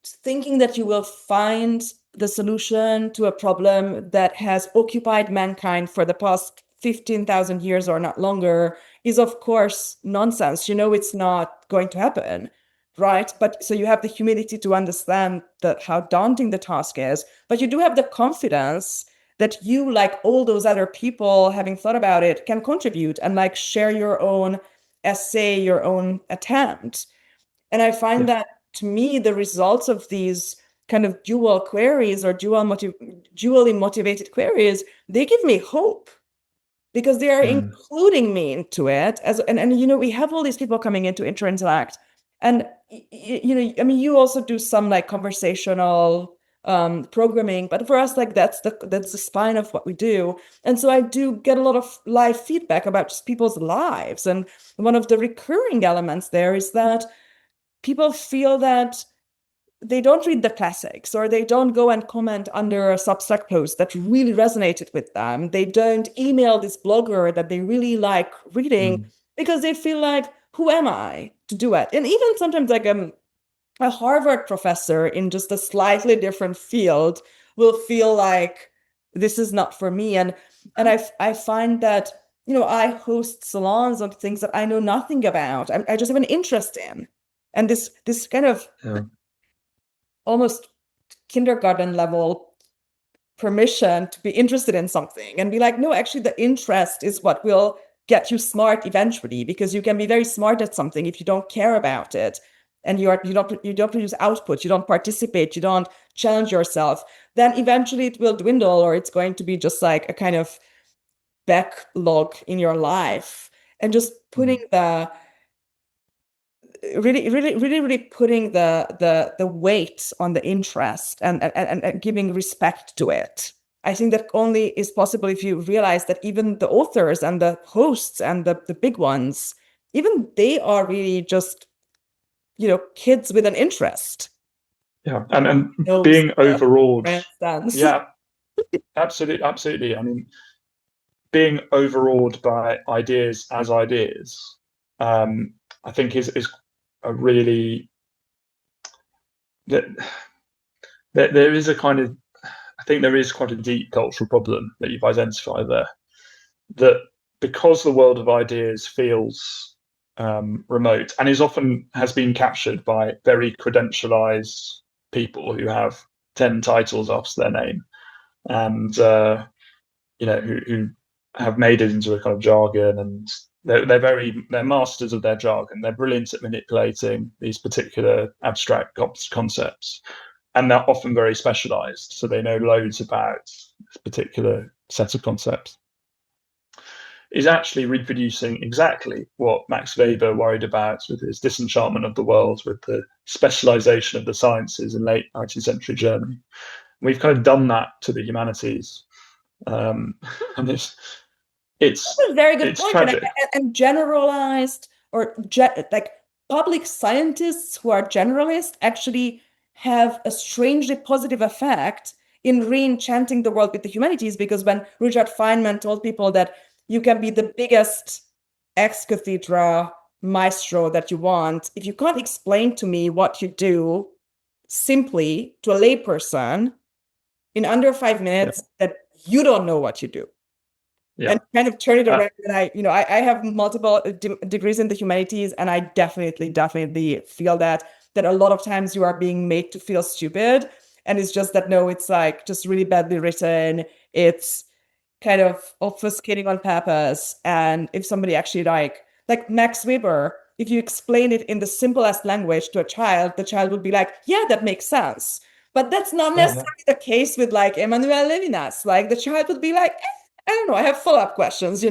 thinking that you will find the solution to a problem that has occupied mankind for the past 15,000 years or not longer is, of course, nonsense. It's not going to happen, right? But so you have the humility to understand how daunting the task is, but you do have the confidence that you, like all those other people having thought about it, can contribute and share your own essay, your own attempt. And I find that, to me, the results of these kind of dual queries or dually motivated queries, they give me hope, because they are including me into it. And we have all these people coming into Interintellect, and you also do some conversational programming, but for us, that's the spine of what we do. And so I do get a lot of live feedback about just people's lives, and one of the recurring elements there is that people feel that they don't read the classics, or they don't go and comment under a Substack post that really resonated with them. They don't email this blogger that they really like reading, because they feel like, who am I to do it? And even sometimes a Harvard professor in just a slightly different field will feel like, this is not for me. And I find that, I host salons on things that I know nothing about. I just have an interest in. And this kind of almost kindergarten level permission to be interested in something and be like, no, actually the interest is what will get you smart eventually, because you can be very smart at something if you don't care about it, and you don't produce output, you don't participate, you don't challenge yourself, then eventually it will dwindle, or it's going to be just like a kind of backlog in your life. And just putting really putting the weight on the interest and giving respect to it I think that only is possible if you realize that even the authors and the hosts and the big ones, even they are really just, kids with an interest. Yeah, and being overawed. Yeah, absolutely. I mean, being overawed by ideas as ideas, I think is a really that there is a kind of, I think there is quite a deep cultural problem that you've identified there, that because the world of ideas feels remote and has been captured by very credentialized people who have 10 titles after their name, and who have made it into a kind of jargon, and they're masters of their jargon. They're brilliant at manipulating these particular abstract concepts, and they're often very specialized, so they know loads about this particular set of concepts. Is actually reproducing exactly what Max Weber worried about with his disenchantment of the world, with the specialization of the sciences in late 19th century Germany. We've kind of done that to the humanities, and it's a very good point. Tragic. And generalized or like public scientists who are generalists actually have a strangely positive effect in re-enchanting the world with the humanities, because when Richard Feynman told people that you can be the biggest ex cathedra maestro that you want, if you can't explain to me what you do simply to a layperson in under 5 minutes, that you don't know what you do. And kind of turn it around. And I have multiple degrees in the humanities, and I definitely feel that a lot of times you are being made to feel stupid, and it's just that, no, it's like just really badly written. It's kind of obfuscating on purpose. And if somebody actually like Max Weber, if you explain it in the simplest language to a child, the child would be like, yeah, that makes sense. But that's not necessarily the case with like Emmanuel Levinas. Like the child would be like, I don't know, I have follow-up questions,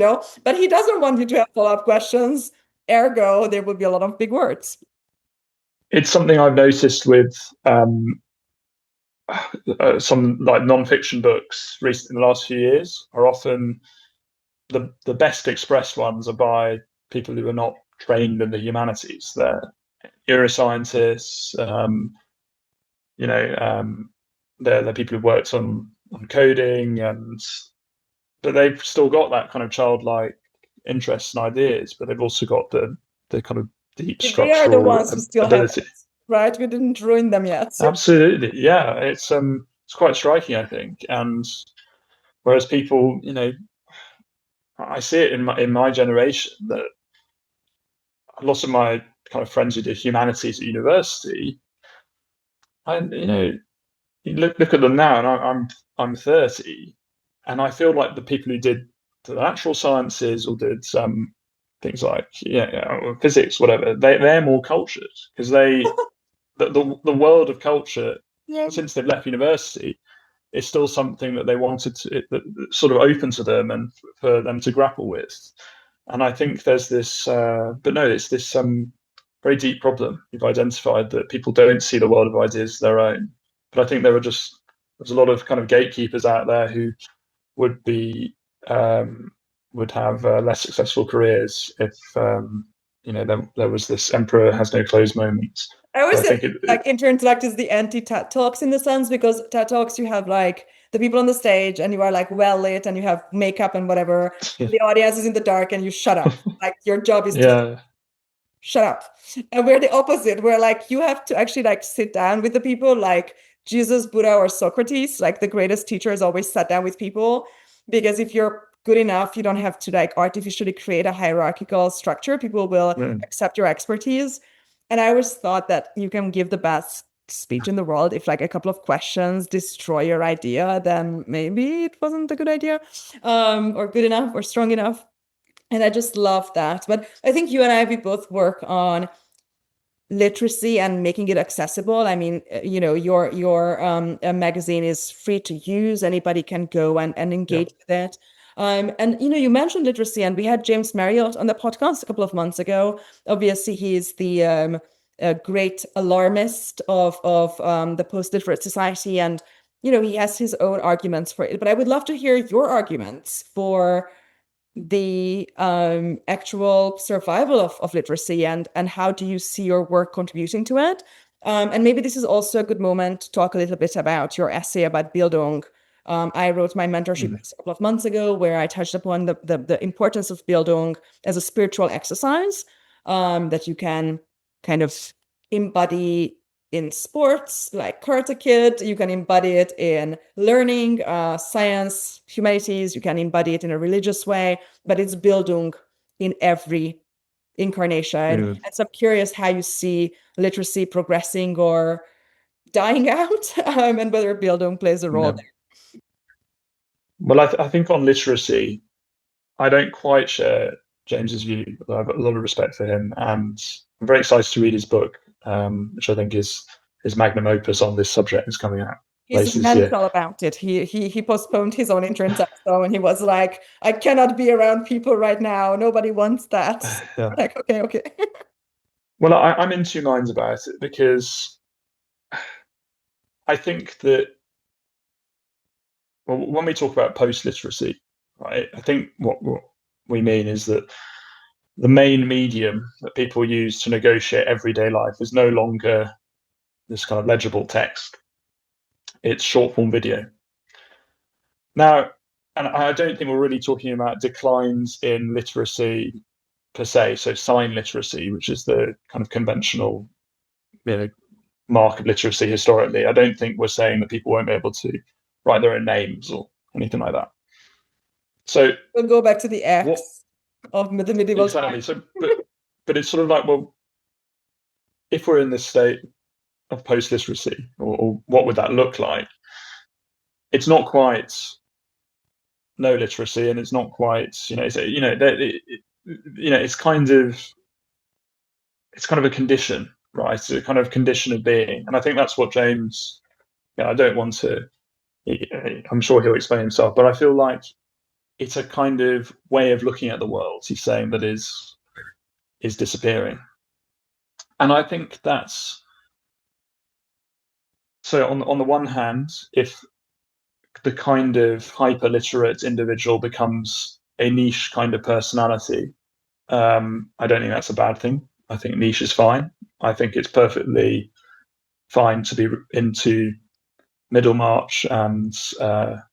but he doesn't want you to have follow-up questions. Ergo, there will be a lot of big words. It's something I've noticed with some like non-fiction books recently in the last few years are often the best expressed ones are by people who are not trained in the humanities. They're neuroscientists, they're people who've worked on coding, but they've still got that kind of childlike interests and ideas, but they've also got the kind of deep structural they are the ones who still ability. Have it, right? We didn't ruin them yet. So. Absolutely, yeah. It's quite striking, I think. And whereas people, I see it in my generation that a lot of my kind of friends who did humanities at university, you look at them now, and I'm 30, and I feel like the people who did the natural sciences or did things like physics, whatever, they're more cultured, because the world of culture, since they've left university, is still something that they wanted to, that sort of open to them and for them to grapple with. And I think there's this, it's this very deep problem you've identified, that people don't see the world of ideas as their own. But I think there's a lot of kind of gatekeepers out there who would be would have less successful careers if there was this emperor has no clothes moment. I always think Interintellect is the anti-TED Talks in the sense, because TED Talks you have like the people on the stage and you are like well lit and you have makeup and whatever. The audience is in the dark and you shut up. Like your job is to shut up. And we're the opposite. We're like, you have to actually like sit down with the people, like Jesus, Buddha, or Socrates. Like the greatest teachers always sat down with people, because if you're good enough, you don't have to like artificially create a hierarchical structure. People will accept your expertise. And I always thought that you can give the best speech in the world if like a couple of questions destroy your idea, then maybe it wasn't a good idea, or good enough or strong enough. And I just love that. But I think you and I, we both work on literacy and making it accessible. I mean, your magazine is free to use. Anybody can go and engage with it. And you mentioned literacy, and we had James Marriott on the podcast a couple of months ago. Obviously, he's the great alarmist of the post-literate society, and he has his own arguments for it, but I would love to hear your arguments for the actual survival of literacy, and how do you see your work contributing to it? And maybe this is also a good moment to talk a little bit about your essay about Bildung. I wrote my mentorship a couple of months ago, where I touched upon the importance of Bildung as a spiritual exercise that you can kind of embody in sports, like Karate Kid. You can embody it in learning, science, humanities. You can embody it in a religious way, but it's Bildung in every incarnation. And so I'm curious how you see literacy progressing or dying out, and whether Bildung plays a role there. Well, I think on literacy, I don't quite share James's view. I have a lot of respect for him, and I'm very excited to read his book, which I think is his magnum opus on this subject. Is coming out. He's mental about it. He postponed his own entrance expo, and he was like, "I cannot be around people right now. Nobody wants that." Yeah. Like, okay. Well, I'm in two minds about it, because I think that, well, when we talk about post-literacy, right, I think what we mean is that the main medium that people use to negotiate everyday life is no longer this kind of legible text. It's short-form video. Now, and I don't think we're really talking about declines in literacy per se, so sign literacy, which is the kind of conventional, mark of literacy historically. I don't think we're saying that people won't be able to write their own names or anything like that. So we'll go back to the X of the medieval time. So, but it's sort of like, well, if we're in this state of post-literacy, or what would that look like? It's not quite no literacy, and it's not quite, it's kind of a condition, right? It's a kind of condition of being, and I think that's what James. I don't want to. I'm sure he'll explain himself, but I feel like it's a kind of way of looking at the world, he's saying, that is disappearing. And I think that's so. On the one hand, if the kind of hyper-literate individual becomes a niche kind of personality, I don't think that's a bad thing. I think niche is fine. I think it's perfectly fine to be into Middlemarch and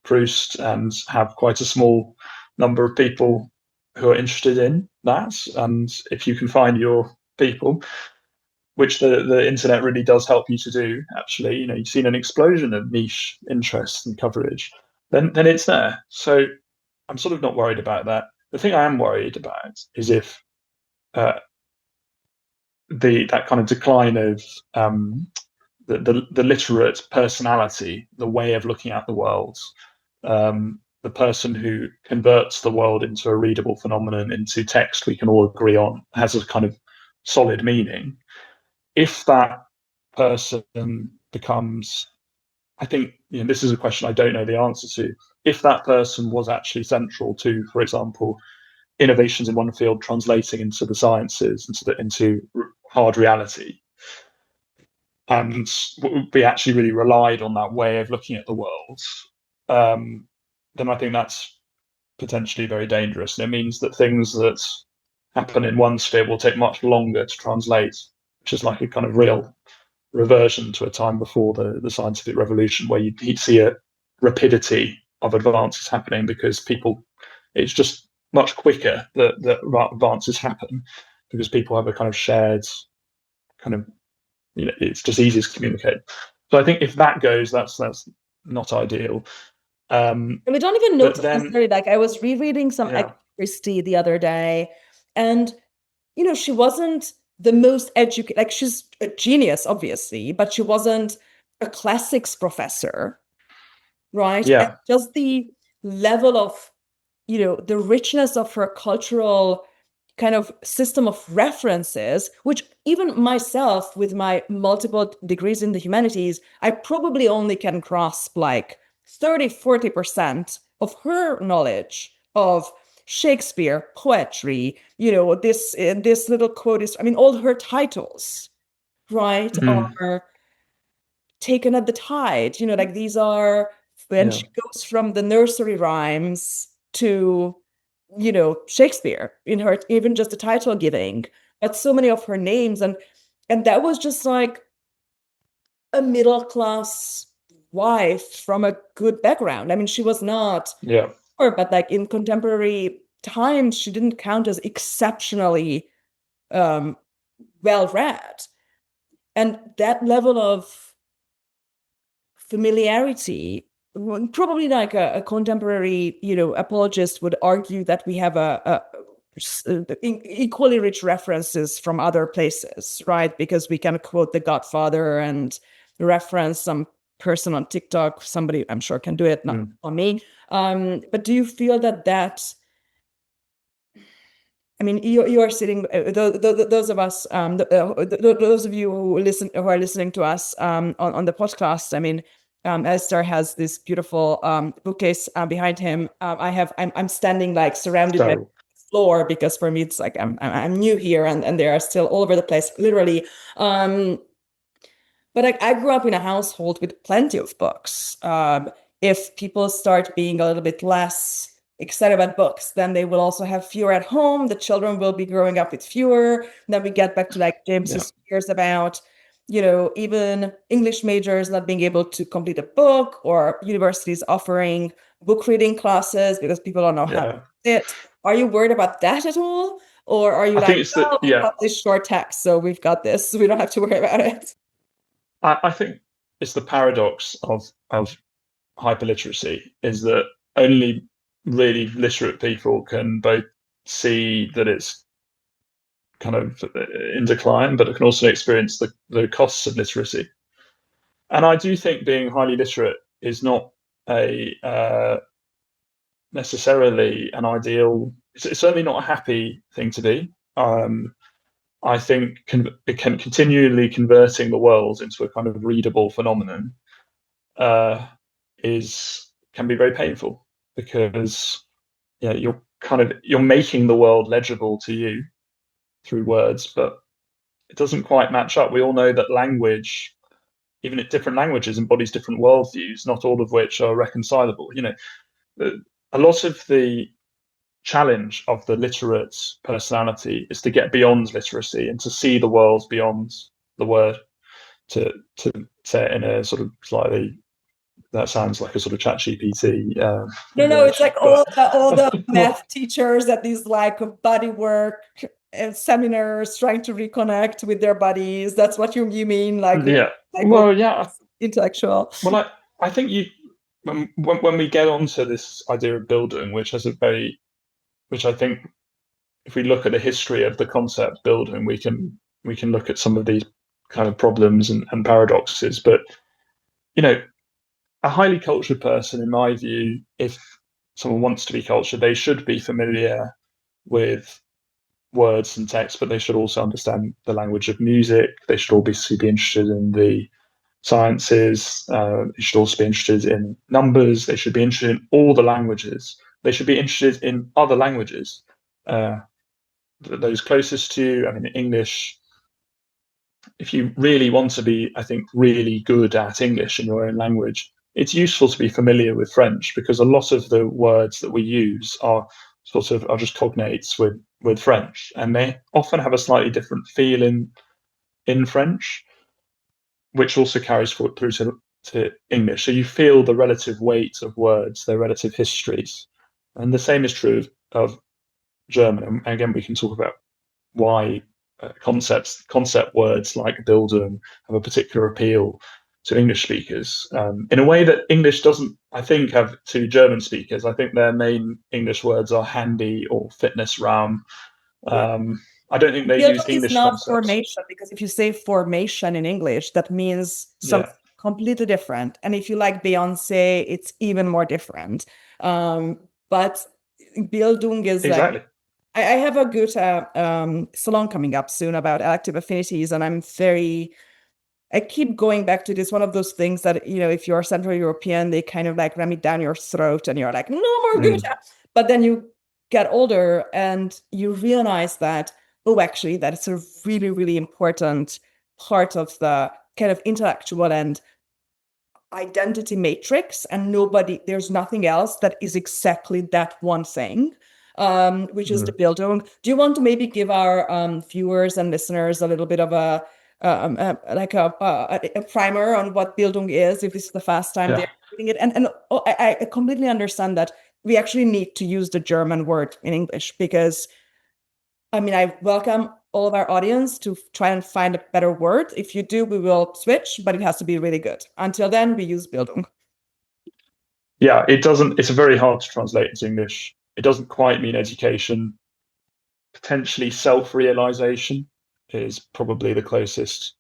Proust and have quite a small number of people who are interested in that. And if you can find your people, which the internet really does help you to do, actually, you've seen an explosion of niche interest and coverage, then it's there. So I'm sort of not worried about that. The thing I am worried about is if that kind of decline of the literate personality, the way of looking at the world, the person who converts the world into a readable phenomenon, into text we can all agree on, has a kind of solid meaning. If that person becomes, I think, this is a question I don't know the answer to, if that person was actually central to, for example, innovations in one field translating into the sciences, into hard reality, and we actually really relied on that way of looking at the world, then I think that's potentially very dangerous. And it means that things that happen in one sphere will take much longer to translate, which is like a kind of real reversion to a time before the scientific revolution, where you'd see a rapidity of advances happening because it's just much quicker that advances happen because people have a kind of shared kind of, it's just easier to communicate. So I think if that goes, that's not ideal. And we don't even know necessarily. Like, I was rereading some Christie the other day, and she wasn't the most educated. Like, she's a genius, obviously, but she wasn't a classics professor, right? Yeah. And just the level of, the richness of her cultural kind of system of references, which even myself, with my multiple degrees in the humanities, I probably only can grasp like 30-40% of her knowledge of Shakespeare, poetry, this little quote is, all her titles, right, are taken at the tide. Like these are when she goes from the nursery rhymes to, Shakespeare in her, even just the title giving, but so many of her names. And that was just like a middle-class wife from a good background. I mean, she was not, but like in contemporary times, she didn't count as exceptionally well-read. And that level of familiarity, probably like a contemporary, apologist would argue that we have a equally rich references from other places, right? Because we can quote The Godfather and reference some person on TikTok. Somebody, I'm sure, can do it, not on me. But do you feel that I mean, you are sitting. Those of us, those of you who are listening to us on the podcast. I mean, Alastair has this beautiful bookcase behind him. I'm standing like surrounded by floor because for me it's like I'm new here and they are still all over the place, literally. But I grew up in a household with plenty of books. If people start being a little bit less excited about books, then they will also have fewer at home. The children will be growing up with fewer. Then we get back to like James's fears about, even English majors not being able to complete a book, or universities offering book reading classes because people don't know how to do it. Are you worried about that at all? Or are you we've got this short text, so we've got this, so we don't have to worry about it? I think it's the paradox of hyperliteracy is that only really literate people can both see that it's kind of in decline, but it can also experience the costs of literacy. And I do think being highly literate is not necessarily an ideal. It's certainly not a happy thing to be. I think continually converting the world into a kind of readable phenomenon can be very painful, because you're making the world legible to you through words, but it doesn't quite match up. We all know that language, even at different languages, embodies different worldviews, not all of which are reconcilable. A lot of the challenge of the literate personality is to get beyond literacy and to see the world beyond the word, to say it in a sort of slightly, that sounds like a sort of ChatGPT. No, it's like all the math teachers at these like body work seminars trying to reconnect with their bodies. That's what you mean, like intellectual. Well, I think when we get onto this idea of Bildung, which I think if we look at the history of the concept Bildung, we can look at some of these kind of problems and paradoxes. But a highly cultured person, in my view, if someone wants to be cultured, they should be familiar with words and text, but they should also understand the language of music. They should obviously be interested in the sciences. They should also be interested in numbers. They should be interested in all the languages. They should be interested in other languages, those closest to you. I mean, English. If you really want to be, I think, really good at English in your own language, it's useful to be familiar with French, because a lot of the words that we use are just cognates with French, and they often have a slightly different feel in French, which also carries through to English. So you feel the relative weight of words, their relative histories. And the same is true of German. And again, we can talk about why concept words like Bildung have a particular appeal to English speakers, in a way that English doesn't, I think, have to German speakers. I think their main English words are handy or fitness round. I don't think they use English concepts. Formation, because if you say formation in English, that means something completely different. And if you like Beyonce, it's even more different. But Bildung is exactly. Like, I have a Goethe salon coming up soon about elective affinities, and I keep going back to this. One of those things that, if you're Central European, they kind of like ram it down your throat and you're like, no more Goethe. But then you get older and you realize that, actually, that it's a really, really important part of the kind of intellectual and identity matrix, and there's nothing else that is exactly that one thing, which is the Bildung. Do you want to maybe give our viewers and listeners a little bit of a primer on what Bildung is, if this is the first time they're reading it? And I completely understand that we actually need to use the German word in English, because I welcome all of our audience to try and find a better word. If you do, we will switch, but it has to be really good. Until then, we use Bildung. Yeah, it's very hard to translate into English. It doesn't quite mean education. Potentially self-realization is probably the closest.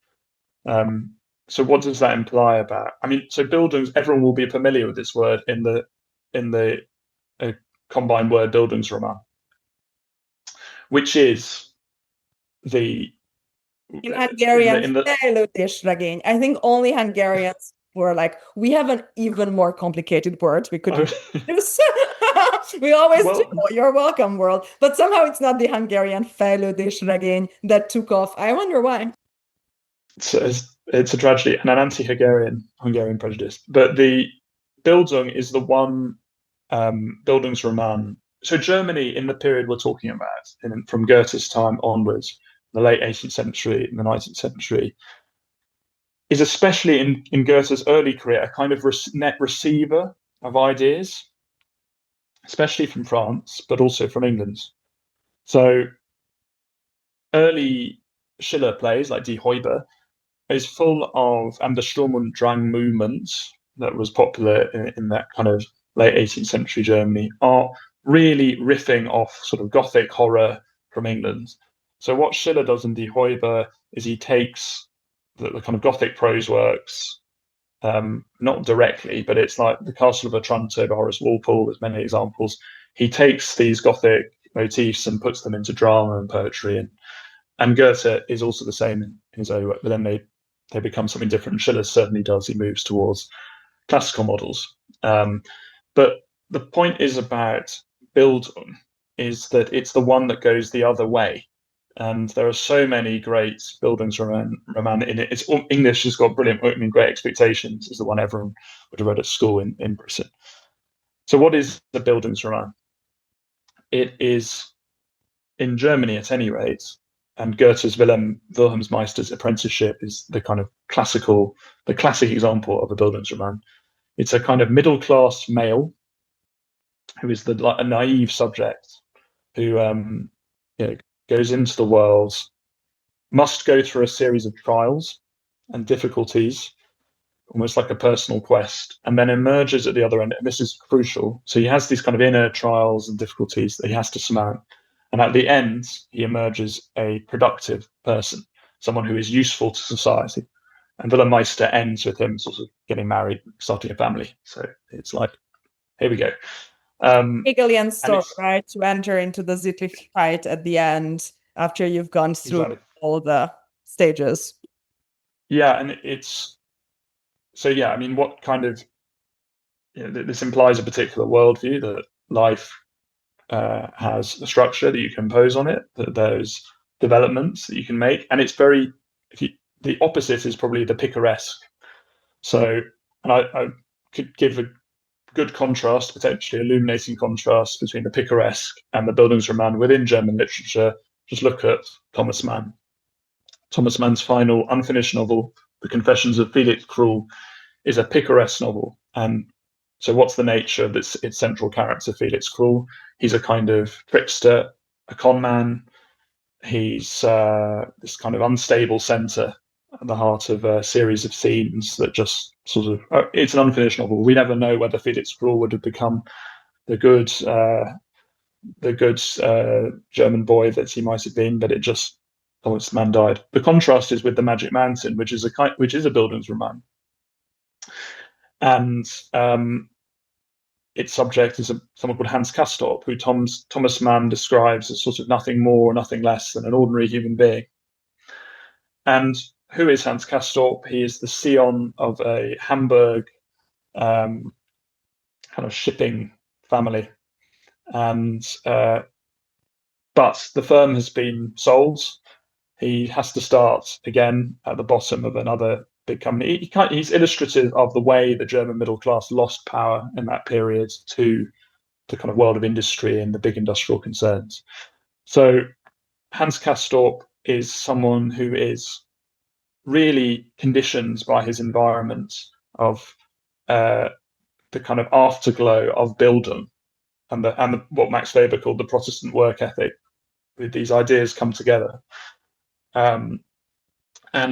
So what does that imply about? So Bildung, everyone will be familiar with this word in the combined word Bildungsroman, which is in Hungarian, I think only Hungarians were like, we have an even more complicated word we could use. We always do, you're welcome, world. But somehow it's not the Hungarian fejlődésregény that took off. I wonder why. It's a tragedy and an anti-Hungarian prejudice. But the Bildung is the one Bildungsroman. So Germany, in the period we're talking about, from Goethe's time onwards, the late 18th century and the 19th century, is especially in Goethe's early career a kind of net receiver of ideas, especially from France, but also from England. So early Schiller plays like Die Räuber is full of, and the Sturm und Drang movement that was popular in that kind of late 18th century Germany are really riffing off sort of Gothic horror from England. So what Schiller does in Die Räuber is he takes the kind of Gothic prose works, not directly, but it's like The Castle of Otranto by Horace Walpole, there's many examples. He takes these Gothic motifs and puts them into drama and poetry, and Goethe is also the same in his early work, but then they become something different. Schiller certainly does. He moves towards classical models. But the point is about Bildung is that it's the one that goes the other way. And there are so many great Bildungsroman in it. English has got brilliant, Great Expectations is the one everyone would have read at school in Britain. So what is the Bildungsroman? It is, in Germany at any rate, and Goethe's Wilhelmsmeister's apprenticeship is the kind of classic example of a Bildungsroman. It's a kind of middle-class male who is a naive subject who goes into the world, must go through a series of trials and difficulties, almost like a personal quest, and then emerges at the other end. And this is crucial. So he has these kind of inner trials and difficulties that he has to surmount. And at the end, he emerges a productive person, someone who is useful to society. And Wilhelmsmeister ends with him sort of getting married, starting a family. So it's like, here we go. Hegelian story, right? To enter into the Sittlichkeit at the end after you've gone through all the stages. Yeah, and what kind of, this implies a particular worldview that life has a structure that you can impose on it, that there's developments that you can make, and it's the opposite is probably the picaresque. So, and I could give a good contrast, potentially illuminating contrast between the picaresque and the Bildungsroman within German literature. Just look at Thomas Mann. Thomas Mann's final unfinished novel, The Confessions of Felix Krull, is a picaresque novel. And so what's the nature of its central character, Felix Krull? He's a kind of trickster, a con man. He's this kind of unstable center at the heart of a series of scenes that just sort of, it's an unfinished novel. We never know whether Felix Krull would have become the good German boy that he might have been, but Thomas Mann died. The contrast is with The Magic Mountain, which is a Bildungsroman. And its subject is someone called Hans Castorp, who Thomas Mann describes as sort of nothing more, nothing less than an ordinary human being. And who is Hans Castorp? He is the scion of a Hamburg kind of shipping family. And but the firm has been sold. He has to start again at the bottom of another he's illustrative of the way the German middle class lost power in that period to the kind of world of industry and the big industrial concerns. So Hans Castorp is someone who is really conditioned by his environment of the kind of afterglow of Bildung and what Max Weber called the Protestant work ethic. With these ideas come together. And I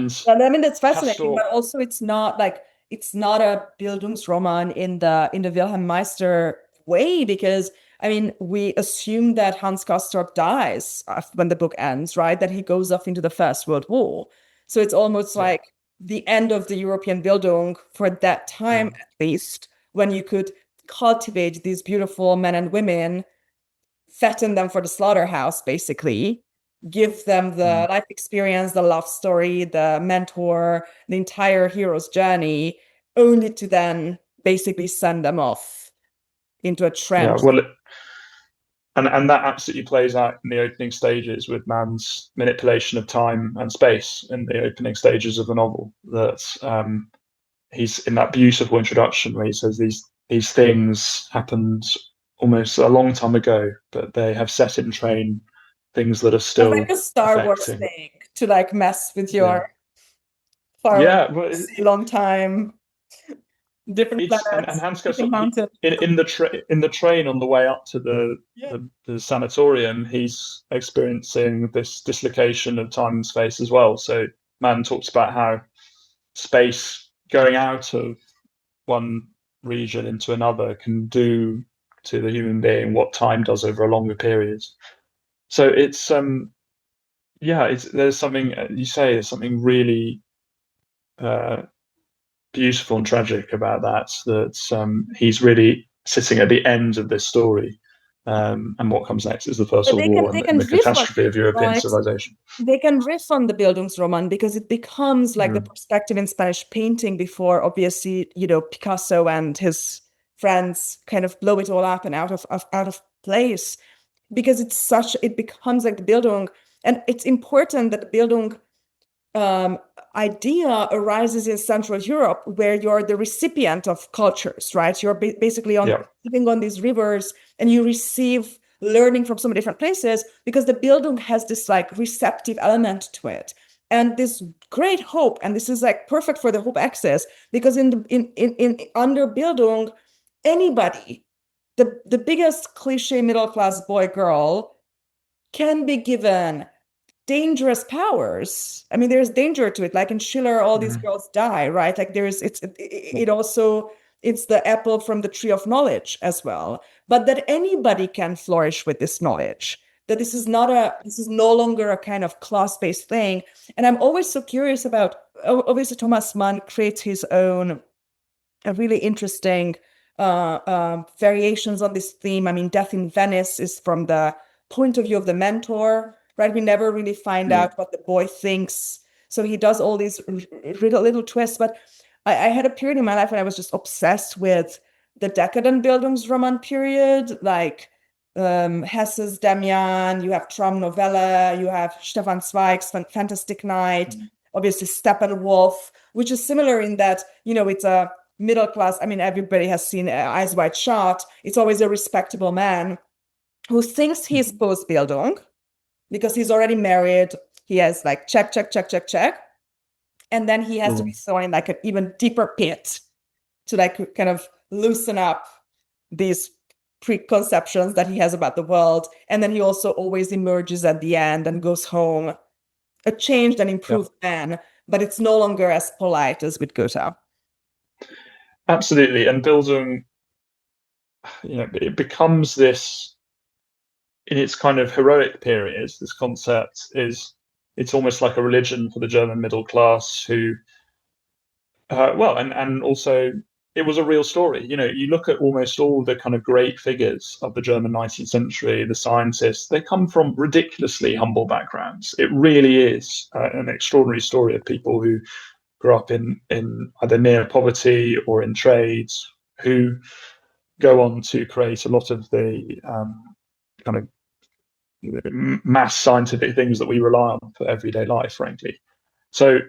mean, that's fascinating, but also it's not a Bildungsroman in the Wilhelm Meister way, because I mean, we assume that Hans Castorp dies when the book ends, right? That he goes off into the First World War. So it's almost like the end of the European Bildung for that time, at least, when you could cultivate these beautiful men and women, fatten them for the slaughterhouse, basically, give them the life experience, the love story, the mentor, the entire hero's journey, only to then basically send them off into a trench. Yeah, well, and that absolutely plays out in the opening stages with Mann's manipulation of time and space in the opening stages of the novel. That he's in that beautiful introduction where he says these things happened almost a long time ago, but they have set in train things that are still like a Star Wars thing to like mess with your long time. Different planets, and Hans Castorp, in the train on the way up to the sanatorium, he's experiencing this dislocation of time and space as well. So Mann talks about how space going out of one region into another can do to the human being what time does over a longer period. So it's there's something you say. There's something really beautiful and tragic about that he's really sitting at the end of this story, and what comes next is the First World War and the catastrophe of European civilization. They can riff on the Bildungsroman because it becomes like the perspective in Spanish painting before, obviously, Picasso and his friends kind of blow it all up and out of place, because it becomes like the Bildung, and it's important that the Bildung idea arises in Central Europe, where you're the recipient of cultures, right? You're basically living on these rivers, and you receive learning from so many different places, because the Bildung has this like receptive element to it, and this great hope. And this is like perfect for the hope axis, because in under Bildung, anybody, the biggest cliche middle class boy girl, can be given dangerous powers. I mean, there's danger to it. Like in Schiller, all these girls die, right? Like it's the apple from the tree of knowledge as well. But that anybody can flourish with this knowledge. That this is no longer a kind of class-based thing. And I'm always so curious about. Obviously, Thomas Mann creates his own really interesting variations on this theme. I mean, Death in Venice is from the point of view of the mentor. Right, we never really find out what the boy thinks. So he does all these little twists. But I had a period in my life when I was just obsessed with the decadent Bildungsroman period, like Hesse's Damian, you have Traum Novelle, you have Stefan Zweig's Fantastic Night, obviously Steppenwolf, which is similar in that, it's a middle class. I mean, everybody has seen Eyes Wide Shut. It's always a respectable man who thinks he's post-Bildung, because he's already married, he has like check. And then he has to be thrown in like an even deeper pit to like kind of loosen up these preconceptions that he has about the world. And then he also always emerges at the end and goes home a changed and improved man, but it's no longer as polite as with Goethe. Absolutely. And Bildung, it becomes this, in its kind of heroic period, this concept it's almost like a religion for the German middle class who, and also it was a real story. You look at almost all the kind of great figures of the German 19th century, the scientists, they come from ridiculously humble backgrounds. It really is an extraordinary story of people who grew up in either near poverty or in trades, who go on to create a lot of the kind of mass scientific things that we rely on for everyday life, frankly. So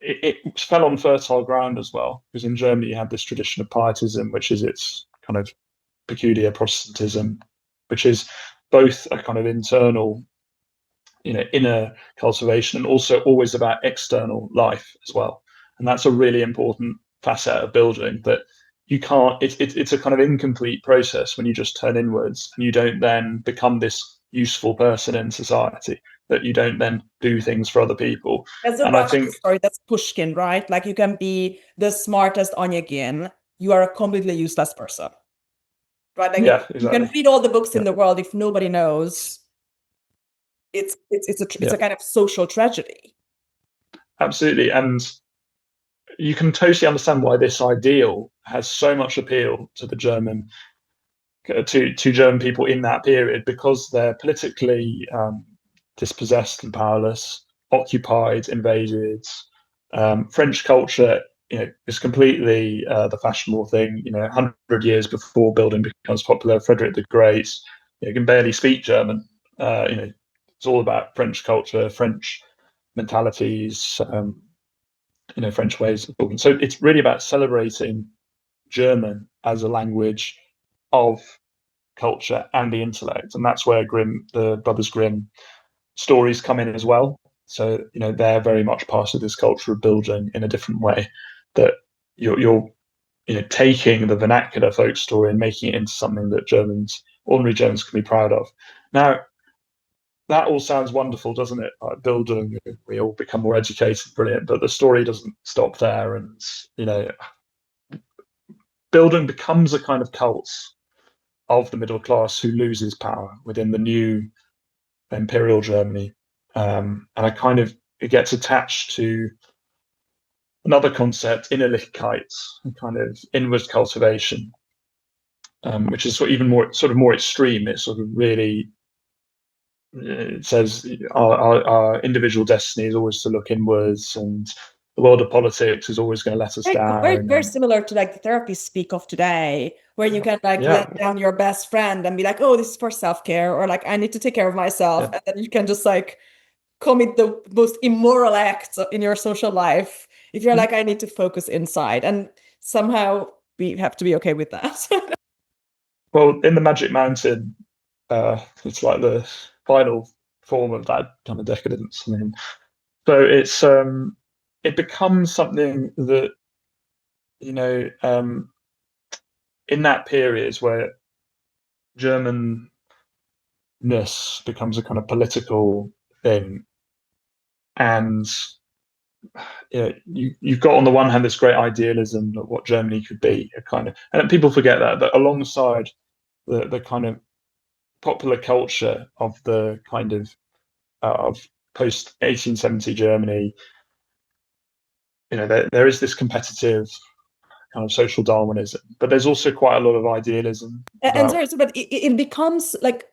it fell on fertile ground as well, because in Germany you had this tradition of pietism, which is its kind of peculiar Protestantism, which is both a kind of internal, inner cultivation, and also always about external life as well. And that's a really important facet of Bildung, that you can't, it's a kind of incomplete process when you just turn inwards and you don't then become this useful person in society, that you don't then do things for other people. That's a Russian story. That's Pushkin, right? Like, you can be the smartest Onegin, you are a completely useless person, right? Like, yeah, exactly. You can read all the books in the world, if nobody knows, it's a kind of social tragedy. Absolutely. And you can totally understand why this ideal has so much appeal to the German to German people in that period, because they're politically dispossessed and powerless, occupied, invaded. French culture, is completely the fashionable thing. 100 years before Bildung becomes popular, Frederick the Great, can barely speak German. It's all about French culture, French mentalities, French ways of talking. So it's really about celebrating German as a language of culture and the intellect, and that's where the Brothers Grimm stories come in as well. So they're very much part of this culture of Bildung in a different way, that you're taking the vernacular folk story and making it into something that ordinary Germans can be proud of. Now, that all sounds wonderful, doesn't it? Like Bildung, we all become more educated, brilliant, but the story doesn't stop there. And Bildung becomes a kind of cult of the middle class who loses power within the new imperial Germany. And it gets attached to another concept, Innerlichkeit, a kind of inward cultivation, which is more extreme. It's sort of really, it says our individual destiny is always to look inwards, and the world of politics is always going to let us down. Very similar to like the therapists speak of today, where you can let down your best friend and be like, oh, this is for self-care, or like, I need to take care of myself. And then you can just like commit the most immoral acts in your social life if you're like, I need to focus inside. And somehow we have to be okay with that. Well, in the Magic Mountain, it's like the final form of that kind of decadence. I mean, so it's it becomes something that in that period where Germanness becomes a kind of political thing, and you've got on the one hand this great idealism of what Germany could be, and people forget that alongside the kind of popular culture of the kind of post 1870 Germany, there is this competitive kind of social Darwinism, but there's also quite a lot of idealism. And sorry, but it becomes like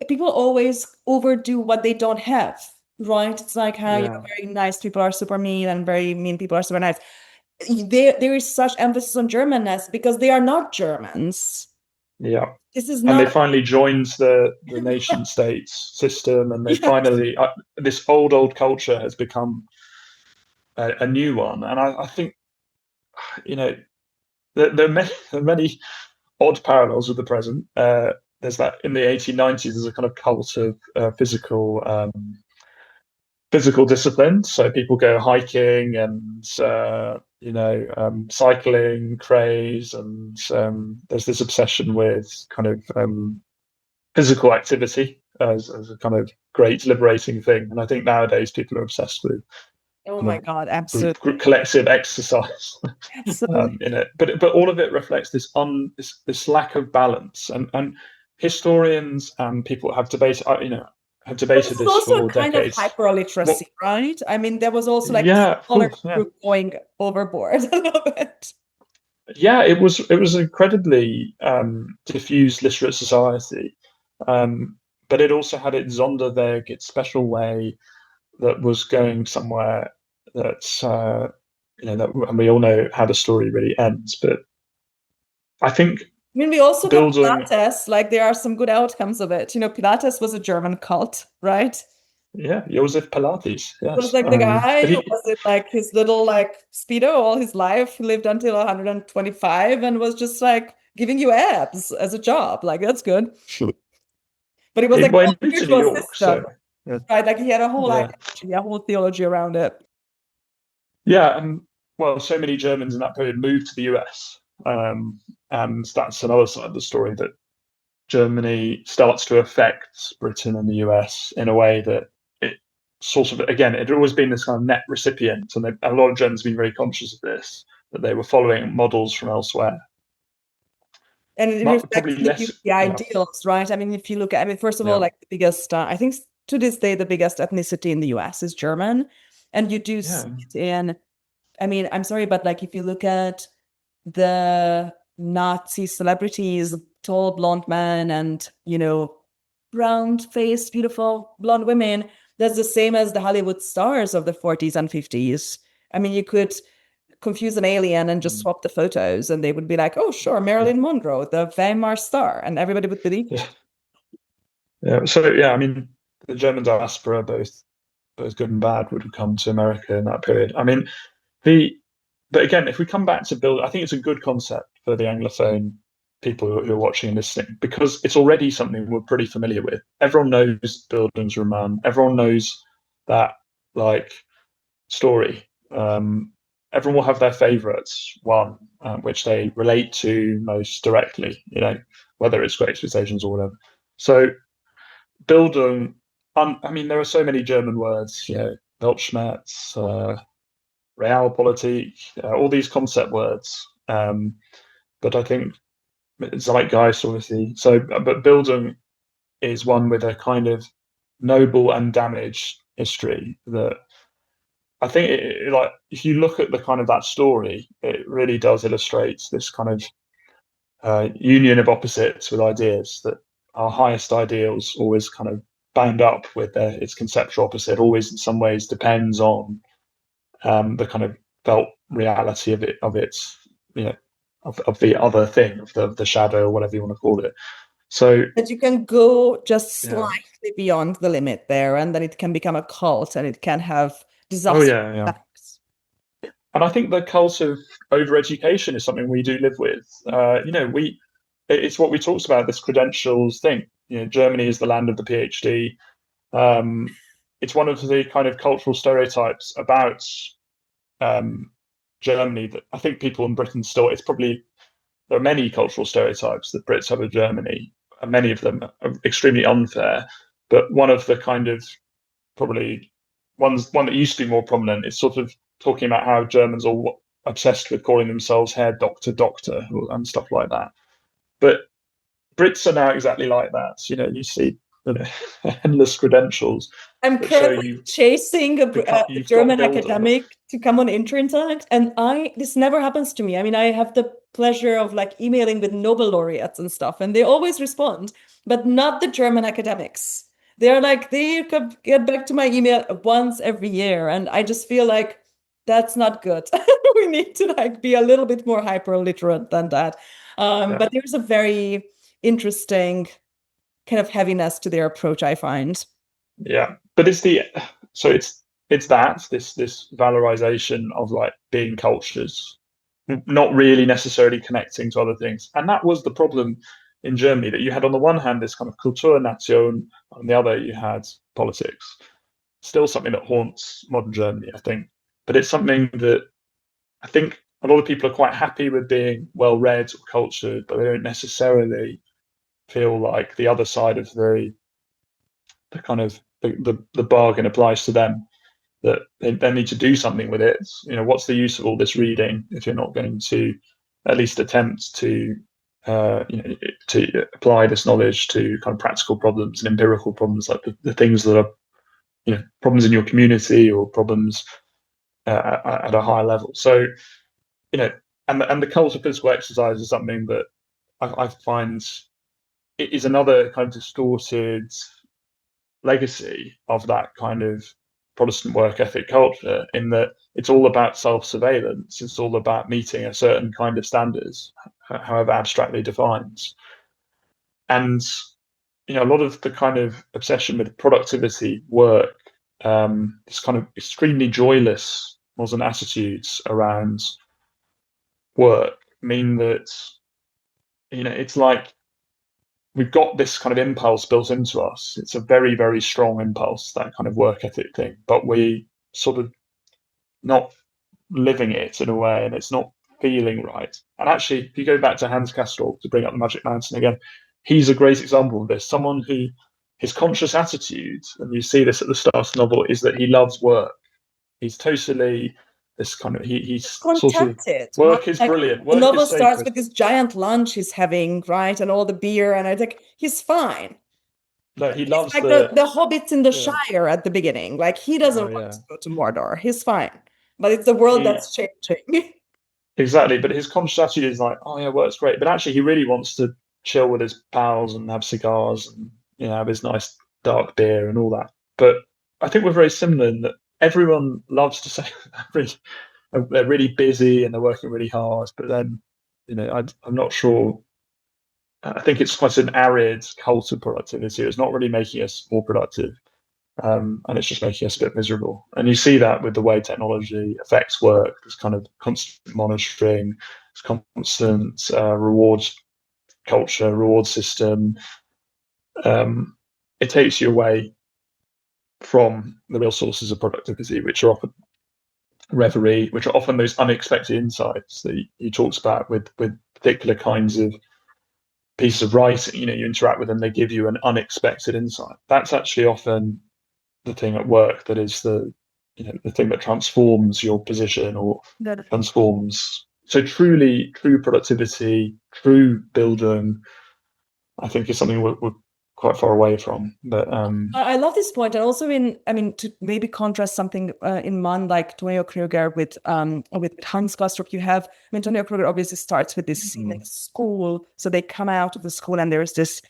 people always overdo what they don't have, right? It's like how very nice people are super mean and very mean people are super nice. There is such emphasis on Germanness because they are not Germans. Yeah. This is not... And they finally joined the nation states system, and they finally this old culture has become a new one. And I think there are many odd parallels with the present. There's that in the 1890s, there's a kind of cult of physical discipline. So people go hiking and cycling craze, and there's this obsession with kind of physical activity as a kind of great liberating thing. And I think nowadays people are obsessed with God, absolutely collective exercise. In it, but all of it reflects this lack of balance, and historians and people have debated this for also decades. Kind of hyper-literacy, right? I mean, there was also like group going overboard a little bit. Yeah, it was incredibly diffused literate society, but it also had its Sonderweg, its special way that was going somewhere that's and we all know how the story really ends. But I think we also got Pilates. Like, there are some good outcomes of it. Pilates was a German cult, right? Yeah, Joseph Pilates. Yes. Was like the guy, was it like his little like Speedo all his life, lived until 125 and was just like giving you abs as a job. Like, that's good. Sure. But it was like a spiritual system, so, yeah. Right? Like he had a whole ideology, a whole theology around it. Yeah, and well, so many Germans in that period moved to the US, and that's another side of the story, that Germany starts to affect Britain and the US in a way that it sort of, again, it had always been this kind of net recipient, and a lot of Germans have been very conscious of this, that they were following models from elsewhere. And it reflects the ideals, right? I mean, if you look at, I mean, first of all, like the biggest, I think to this day, the biggest ethnicity in the US is German. And you do see it in, I mean, I'm sorry, but like if you look at the Nazi celebrities, tall blonde men and, you know, round-faced, beautiful blonde women, that's the same as the Hollywood stars of the 40s and 50s. I mean, you could confuse an alien and just swap the photos and they would be like, oh, sure, Marilyn Monroe, the Weimar star, and everybody would believe it. Yeah. So, yeah, I mean, the German diaspora, both good and bad, would have come to America in that period. I mean, but again, if we come back to Bildung, I think it's a good concept for the Anglophone people who are watching and listening, because it's already something we're pretty familiar with. Everyone knows Bildungsroman. Everyone knows that like story. Everyone will have their favorites, one which they relate to most directly, you know, whether it's Great Expectations or whatever. So Bildung, I mean, there are so many German words, you know, Weltschmerz, Realpolitik, all these concept words. But I think Zeitgeist, obviously. So, but Bildung is one with a kind of noble and damaged history that I think, like, if you look at the kind of that story, it really does illustrate this kind of union of opposites with ideas, that our highest ideals always kind of bound up with its conceptual opposite, always in some ways depends on the kind of felt reality of its, you know, of the other thing, of the shadow, or whatever you want to call it. So that you can go just slightly beyond the limit there, and then it can become a cult, and it can have disastrous effects. And I think the cult of overeducation is something we do live with. You know, it's what we talked about, this credentials thing. You know, Germany is the land of the PhD. It's one of the kind of cultural stereotypes about Germany that I think people in Britain still, there are many cultural stereotypes that Brits have of Germany, and many of them are extremely unfair. But one of the kind of probably one that used to be more prominent is sort of talking about how Germans are obsessed with calling themselves Herr Doctor and stuff like that. But Brits are now exactly like that. You know, you see endless credentials. I'm currently chasing a German academic to come on Interact, and this never happens to me. I mean, I have the pleasure of like emailing with Nobel laureates and stuff, and they always respond, but not the German academics. They're like, they get back to my email once every year, and I just feel like that's not good. We need to like be a little bit more hyper-literate than that. But there's a very interesting kind of heaviness to their approach, I find. Yeah, but it's that this valorization of like being cultures, not really necessarily connecting to other things. And that was the problem in Germany, that you had on the one hand this kind of Kulturnation, on the other you had politics. Still something that haunts modern Germany, I think. But it's something that I think a lot of people are quite happy with being well read or cultured, but they don't necessarily feel like the other side of the kind of the bargain applies to them, that they need to do something with it. You know, what's the use of all this reading if you're not going to at least attempt to to apply this knowledge to kind of practical problems and empirical problems, like the things that are, you know, problems in your community or problems at a higher level. So, you know, and the cult of physical exercise is something that I find it is another kind of distorted legacy of that kind of Protestant work ethic culture, in that it's all about self-surveillance. It's all about meeting a certain kind of standards, however abstractly defined. And, you know, a lot of the kind of obsession with productivity work this kind of extremely joyless modern attitudes around work mean that, it's like we've got this kind of impulse built into us. It's a very, very strong impulse, that kind of work ethic thing, but we sort of not living it in a way, and it's not feeling right. And actually, if you go back to Hans Castorp, to bring up the Magic Mountain again, he's a great example of this. Someone who, his conscious attitude, and you see this at the start of the novel, is that he loves work. He's totally this kind of, he's sort of, work is brilliant. Work the novel is starts with this giant lunch he's having, right? And all the beer, and I think he's fine. No, he loves like the hobbits in the Shire at the beginning. Like, he doesn't want to go to Mordor. He's fine. But it's the world that's changing. Exactly. But his conscious attitude is like, oh yeah, work's great. But actually, he really wants to chill with his pals and have cigars and have his nice dark beer and all that. But I think we're very similar in that everyone loves to say they're really busy and they're working really hard. But then, I'm not sure. I think it's quite an arid cult of productivity. It's not really making us more productive. And it's just making us a bit miserable. And you see that with the way technology affects work. There's kind of constant monitoring, there's constant rewards culture, reward system. It takes you away from the real sources of productivity, which are often reverie, which are often those unexpected insights that he talks about with particular kinds of pieces of writing. You interact with them, they give you an unexpected insight. That's actually often the thing at work that is the thing that transforms your position or transforms. So true productivity, true Bildung, I think, is something we're quite far away from. But I love this point, and also to maybe contrast something in Mann, like Tonio Krüger with Hans Castorp. You have, Tonio Krüger obviously starts with this scene in school, so they come out of the school and there's this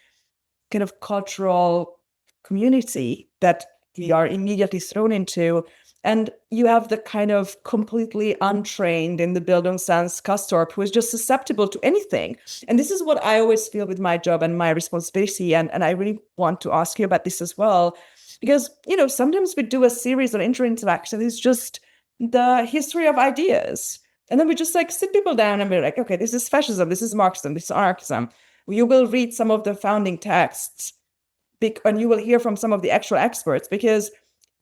kind of cultural community that we are immediately thrown into, and you have the kind of completely untrained in the Bildung sense Castorp, who is just susceptible to anything. And this is what I always feel with my job and my responsibility, and I really want to ask you about this as well, because sometimes we do a series on inter-interaction. It's just the history of ideas, and then we just like sit people down and we're like, okay, this is fascism, this is Marxism, this is anarchism. You will read some of the founding texts, and you will hear from some of the actual experts, because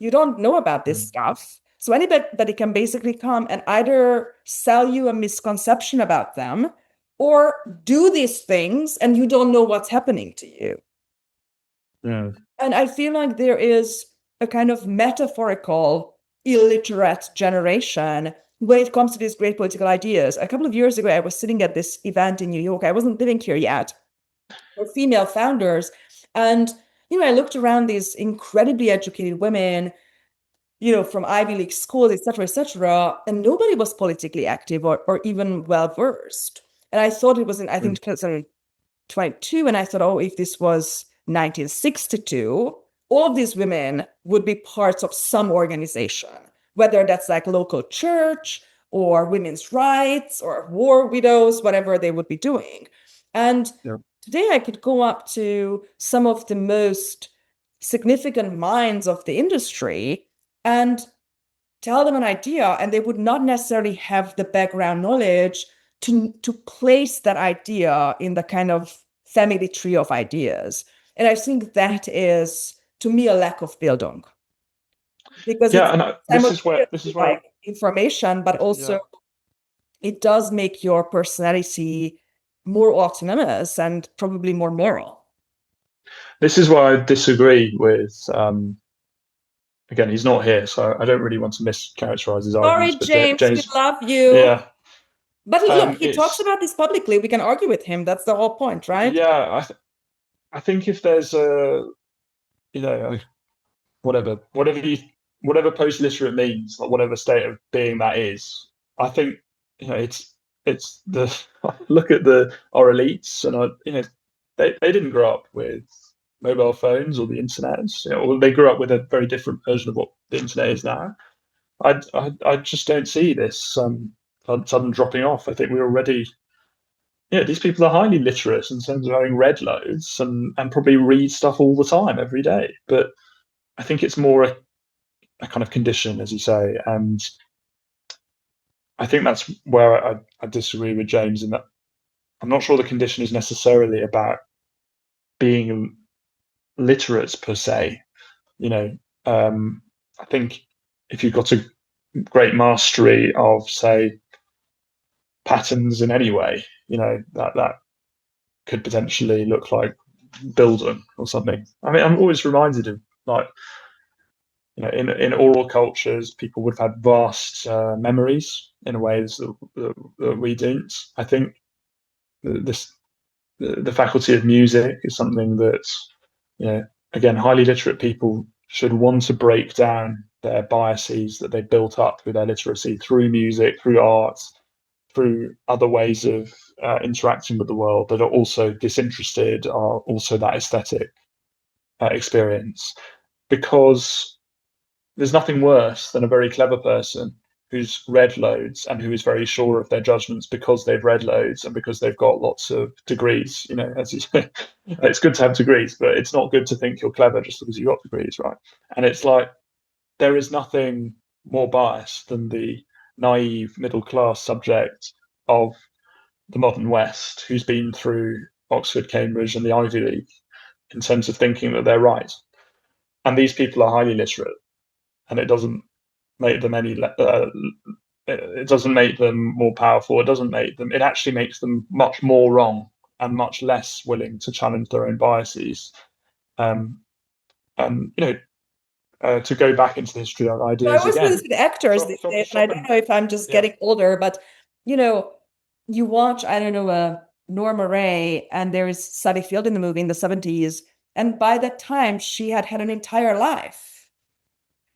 you don't know about this stuff. So anybody can basically come and either sell you a misconception about them or do these things and you don't know what's happening to you. Yeah. And I feel like there is a kind of metaphorical illiterate generation when it comes to these great political ideas. A couple of years ago, I was sitting at this event in New York. I wasn't living here yet. For female founders. And I looked around these incredibly educated women, from Ivy League schools, et cetera, and nobody was politically active or even well-versed. And I thought it was in, I think, 2022, and I thought, oh, if this was 1962, all of these women would be parts of some organization, whether that's like local church or women's rights or war widows, whatever they would be doing. And today, I could go up to some of the most significant minds of the industry and tell them an idea, and they would not necessarily have the background knowledge to place that idea in the kind of family tree of ideas. And I think that is, to me, a lack of Bildung. Because this is where information, but also it does make your personality more autonomous and probably more moral. This is why I disagree with, again, he's not here, so I don't really want to mischaracterize his arguments. Sorry, James, we love you. Yeah. But look, he talks about this publicly. We can argue with him. That's the whole point, right? Yeah, I think if there's whatever post-literate means, like whatever state of being that is, I think, it's the look at our elites, and they didn't grow up with mobile phones or the internet, or they grew up with a very different version of what the internet is now. I just don't see this sudden dropping off. I think we're already, these people are highly literate in terms of having read loads and probably read stuff all the time, every day. But I think it's more a kind of condition, as you say. And I think that's where I disagree with James, in that I'm not sure the condition is necessarily about being literate per se. I think if you've got a great mastery of, say, patterns in any way, that could potentially look like Bildung or something. I mean, I'm always reminded of, like, in oral cultures, people would have had vast memories in ways that we don't. I think the faculty of music is something that, again, highly literate people should want to break down their biases that they built up through their literacy, through music, through art, through other ways of interacting with the world that are also disinterested, are also that aesthetic experience. Because there's nothing worse than a very clever person who's read loads and who is very sure of their judgments because they've read loads and because they've got lots of degrees. As you say, it's good to have degrees, but it's not good to think you're clever just because you got degrees, right? And it's like, there is nothing more biased than the naive middle-class subject of the modern West who's been through Oxford, Cambridge, and the Ivy League in terms of thinking that they're right. And these people are highly literate, and it doesn't make them it doesn't make them more powerful. It actually makes them much more wrong and much less willing to challenge their own biases. To go back into the history of ideas again. I was with actors these days, and I don't know if I'm just getting older, but you watch, I don't know, Norma Ray, and there is Sally Field in the movie in the 70s, and by that time she had an entire life.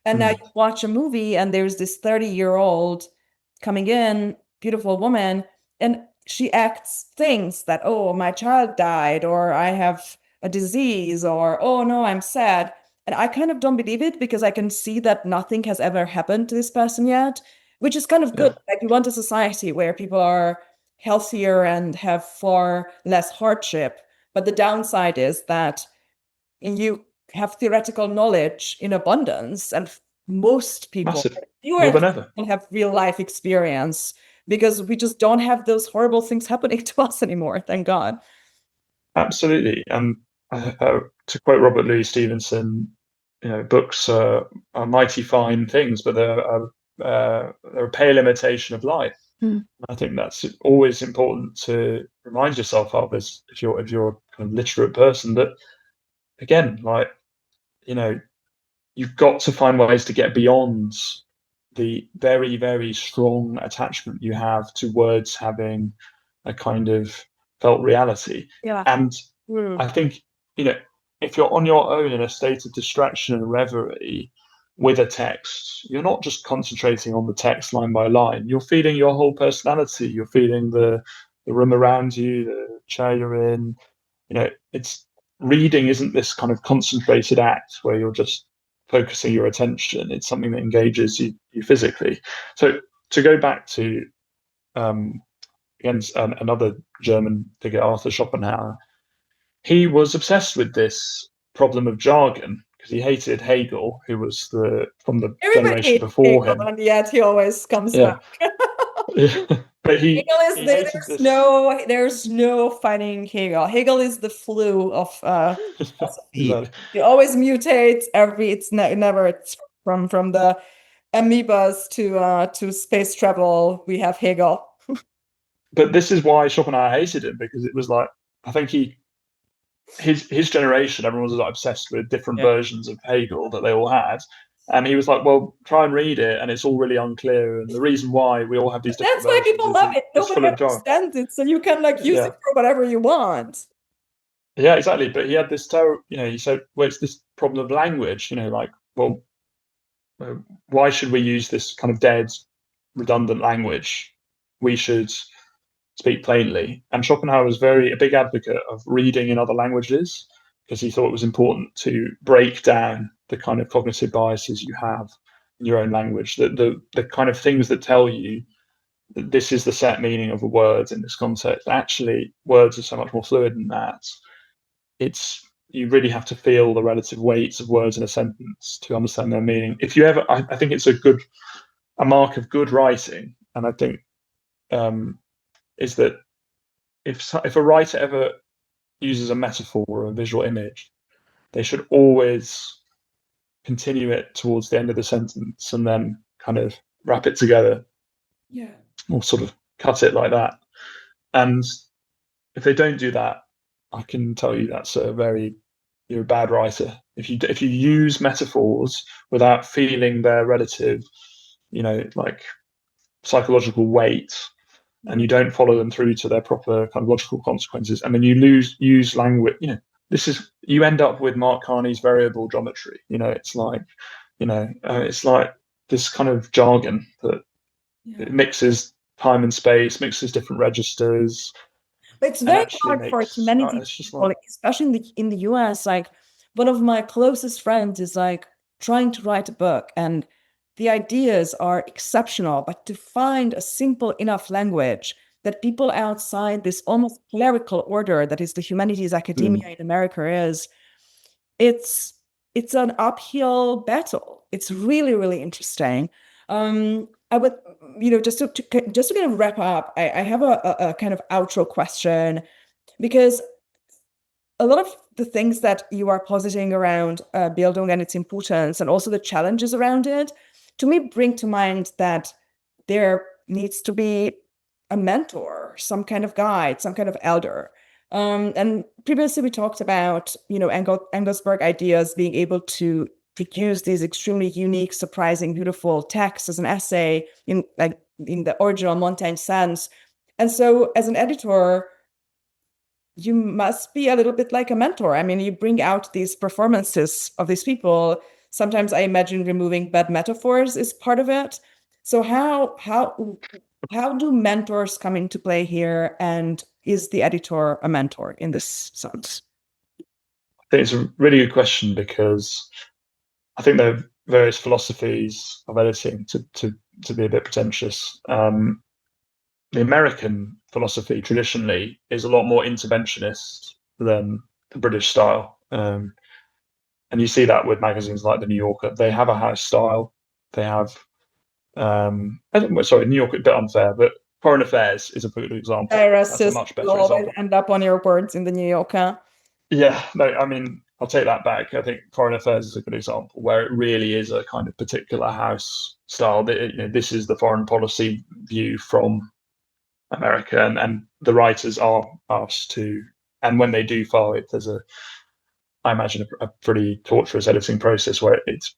And now you watch a movie, and there's this 30-year-old coming in, beautiful woman, and she acts things that, oh, my child died, or I have a disease, or, oh no, I'm sad. And I kind of don't believe it, because I can see that nothing has ever happened to this person yet, which is kind of good. Like, we want a society where people are healthier and have far less hardship. But the downside is that you have theoretical knowledge in abundance, and most people have real life experience, because we just don't have those horrible things happening to us anymore, thank God. Absolutely. And to quote Robert Louis Stevenson, books are mighty fine things, but they're a pale imitation of life. I think that's always important to remind yourself of, as if you're a kind of literate person, that, again, like, you've got to find ways to get beyond the very, very strong attachment you have to words having a kind of felt reality. And I think, if you're on your own in a state of distraction and reverie with a text, you're not just concentrating on the text line by line. You're feeling your whole personality. You're feeling the room around you, the chair you're in. Reading isn't this kind of concentrated act where you're just focusing your attention. It's something that engages you physically. So to go back to another German figure, Arthur Schopenhauer, he was obsessed with this problem of jargon, because he hated Hegel, who was from the generation before him. And yet he always comes back. But Hegel is there's no fighting Hegel. Hegel is the flu of philosophy. He always mutates it's from the amoebas to space travel. We have Hegel. But this is why Schopenhauer hated him, because it was like, I think his generation, everyone was like obsessed with different versions of Hegel that they all had. And he was like, well, try and read it, and it's all really unclear. And the reason why we all have these different versions, that's why people love it. Nobody understands it, so you can use it for whatever you want. Yeah, exactly. But he had this he said, well, it's this problem of language, well, why should we use this kind of dead, redundant language? We should speak plainly. And Schopenhauer was a big advocate of reading in other languages, because he thought it was important to break down the kind of cognitive biases you have in your own language, the kind of things that tell you that this is the set meaning of a word in this context. Actually, words are so much more fluid than that. It's you really have to feel the relative weights of words in a sentence to understand their meaning. If you ever, I think it's a mark of good writing, and I think is that if a writer ever uses a metaphor or a visual image, they should always continue it towards the end of the sentence and then kind of wrap it together. Yeah. Or sort of cut it like that. And if they don't do that, I can tell you that's you're a bad writer. If you use metaphors without feeling their relative, like psychological weight, and you don't follow them through to their proper kind of logical consequences, and then you use language, you end up with Mark Carney's variable geometry. It's like this kind of jargon that it mixes time and space, mixes different registers. But it's very hard for many people, especially in the US. Like, one of my closest friends is like trying to write a book, and the ideas are exceptional, but to find a simple enough language that people outside this almost clerical order that is the humanities academia in America it's an uphill battle. It's really, really interesting. I would, just to kind of wrap up, I have a kind of outro question, because a lot of the things that you are positing around Bildung and its importance, and also the challenges around it, to me bring to mind that there needs to be a mentor, some kind of guide, some kind of elder. And previously we talked about, Engelsberg Ideas being able to produce these extremely unique, surprising, beautiful texts as an essay in the original Montaigne sense. And so as an editor, you must be a little bit like a mentor. I mean, you bring out these performances of these people. Sometimes I imagine removing bad metaphors is part of it. So how do mentors come into play here? And is the editor a mentor in this sense? I think it's a really good question, because I think there are various philosophies of editing, to be a bit pretentious. The American philosophy traditionally is a lot more interventionist than the British style. And you see that with magazines like The New Yorker. They have a house style. They have, New Yorker, a bit unfair, but Foreign Affairs is a good example. That's a much better example. End up on your words in The New Yorker. Yeah, no, I mean, I'll take that back. I think Foreign Affairs is a good example where it really is a kind of particular house style. This is the foreign policy view from America, and the writers are asked to, and when they do file it, there's I imagine a pretty torturous editing process where it's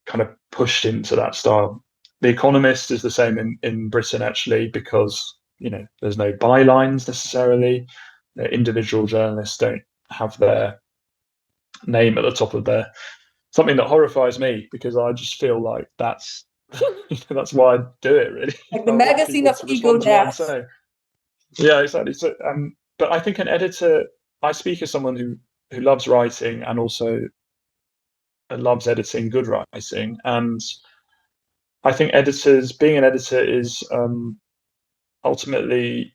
kind of pushed into that style. The Economist is the same in Britain, actually, because there's no bylines necessarily. The individual journalists don't have their name at the top of something that horrifies me, because I just feel like that's that's why I do it, really. Like the magazine of ego death. Yeah, exactly. So, but I think an editor, I speak as someone who loves writing and also loves editing good writing, and I think being an editor is ultimately,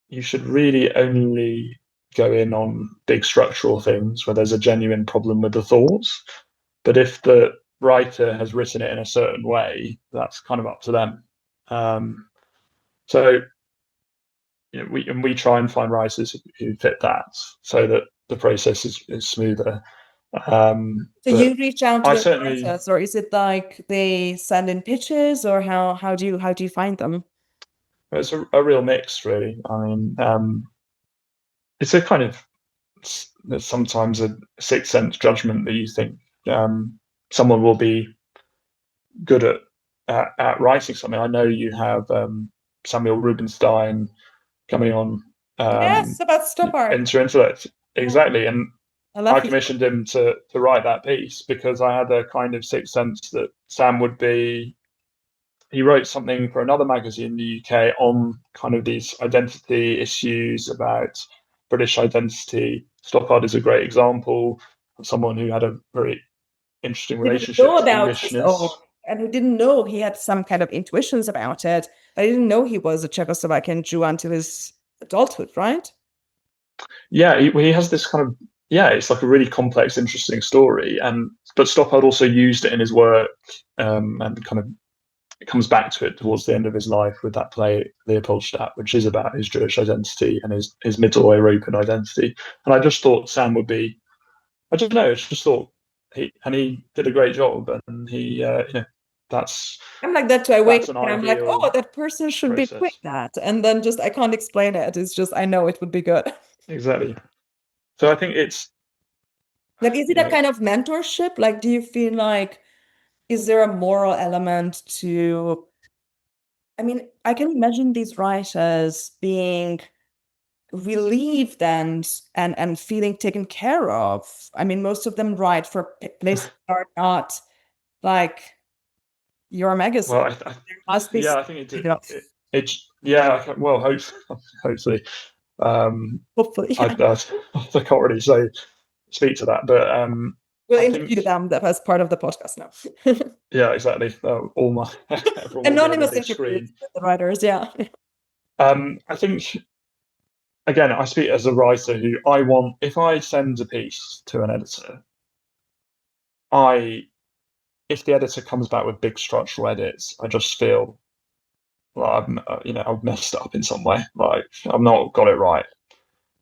you should really only go in on big structural things where there's a genuine problem with the thoughts. But if the writer has written it in a certain way, that's kind of up to them. So we try and find writers who fit that, so that the process is smoother. So you reach out to the writers, or is it like they send in pitches, or how do you find them? It's a real mix, really. I mean, it's a kind of, there's sometimes a sixth sense judgment that you think someone will be good at writing something. I know you have Samuel Rubinstein coming on. Yes, about stop art. Intellect, exactly. And I commissioned him to write that piece because I had a kind of sixth sense that Sam would be. He wrote something for another magazine in the UK on kind of these identity issues about British identity. Stoppard is a great example of someone who had a very interesting relationship to Englishness. And who didn't know he had some kind of intuitions about it. I didn't know he was a Czechoslovakian Jew until his adulthood, right? Yeah, he has this kind of it's like a really complex, interesting story. But Stoppard also used it in his work, and kind of it comes back to it towards the end of his life with that play Leopoldstadt, which is about his Jewish identity and his Middle European identity. And I just thought Sam would be, I don't know, I just thought he did a great job, and he, that's. I'm like that too. I wake up and I'm like, ideal that person should be process. doing that, and then just I can't explain it. It's just I know it would be good. Exactly. So I think it's like, is it a kind of mentorship? Like, do you feel like, is there a moral element to? I mean, I can imagine these writers being relieved and feeling taken care of. I mean, most of them write for places that are not like your magazine. Well, I think it did. Well, hopefully. Hopefully, I can't really speak to that, but we'll interview them as part of the podcast now. Yeah, exactly. All my anonymous interviews with the writers. Yeah. I think, again, I speak as a writer who if I send a piece to an editor, if the editor comes back with big structural edits, I just feel like I've messed up in some way, like I've not got it right.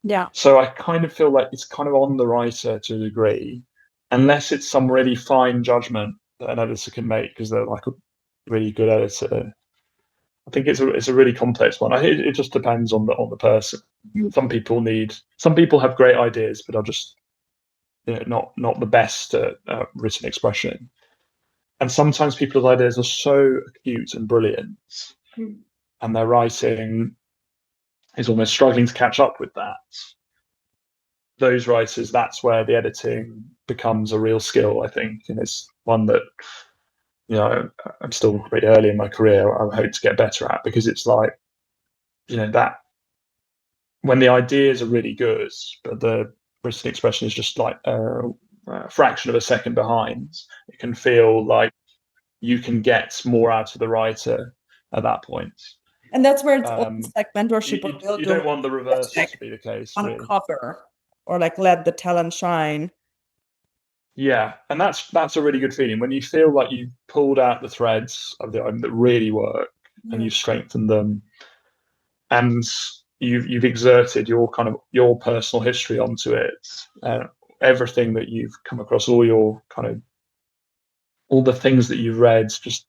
Yeah. So I kind of feel like it's kind of on the writer to a degree, unless it's some really fine judgment that an editor can make because they're like a really good editor. I think it's a really complex one. It just depends on the person. Some people have great ideas, but are just not the best at written expression. And sometimes people's ideas are so acute and brilliant, and their writing is almost struggling to catch up with that. Those writers, that's where the editing becomes a real skill, I think, and it's one that I'm still pretty early in my career. I hope to get better at, because it's like, that when the ideas are really good, but the written expression is just like a fraction of a second behind, it can feel like you can get more out of the writer at that point. And that's where it's almost like mentorship. You don't want the reverse to be the case. Uncover or like let the talent shine. Yeah, and that's a really good feeling when you feel like you've pulled out the threads of the item that really work, and you've strengthened them, and you've exerted your personal history onto it, everything that you've come across, all the things that you've read, just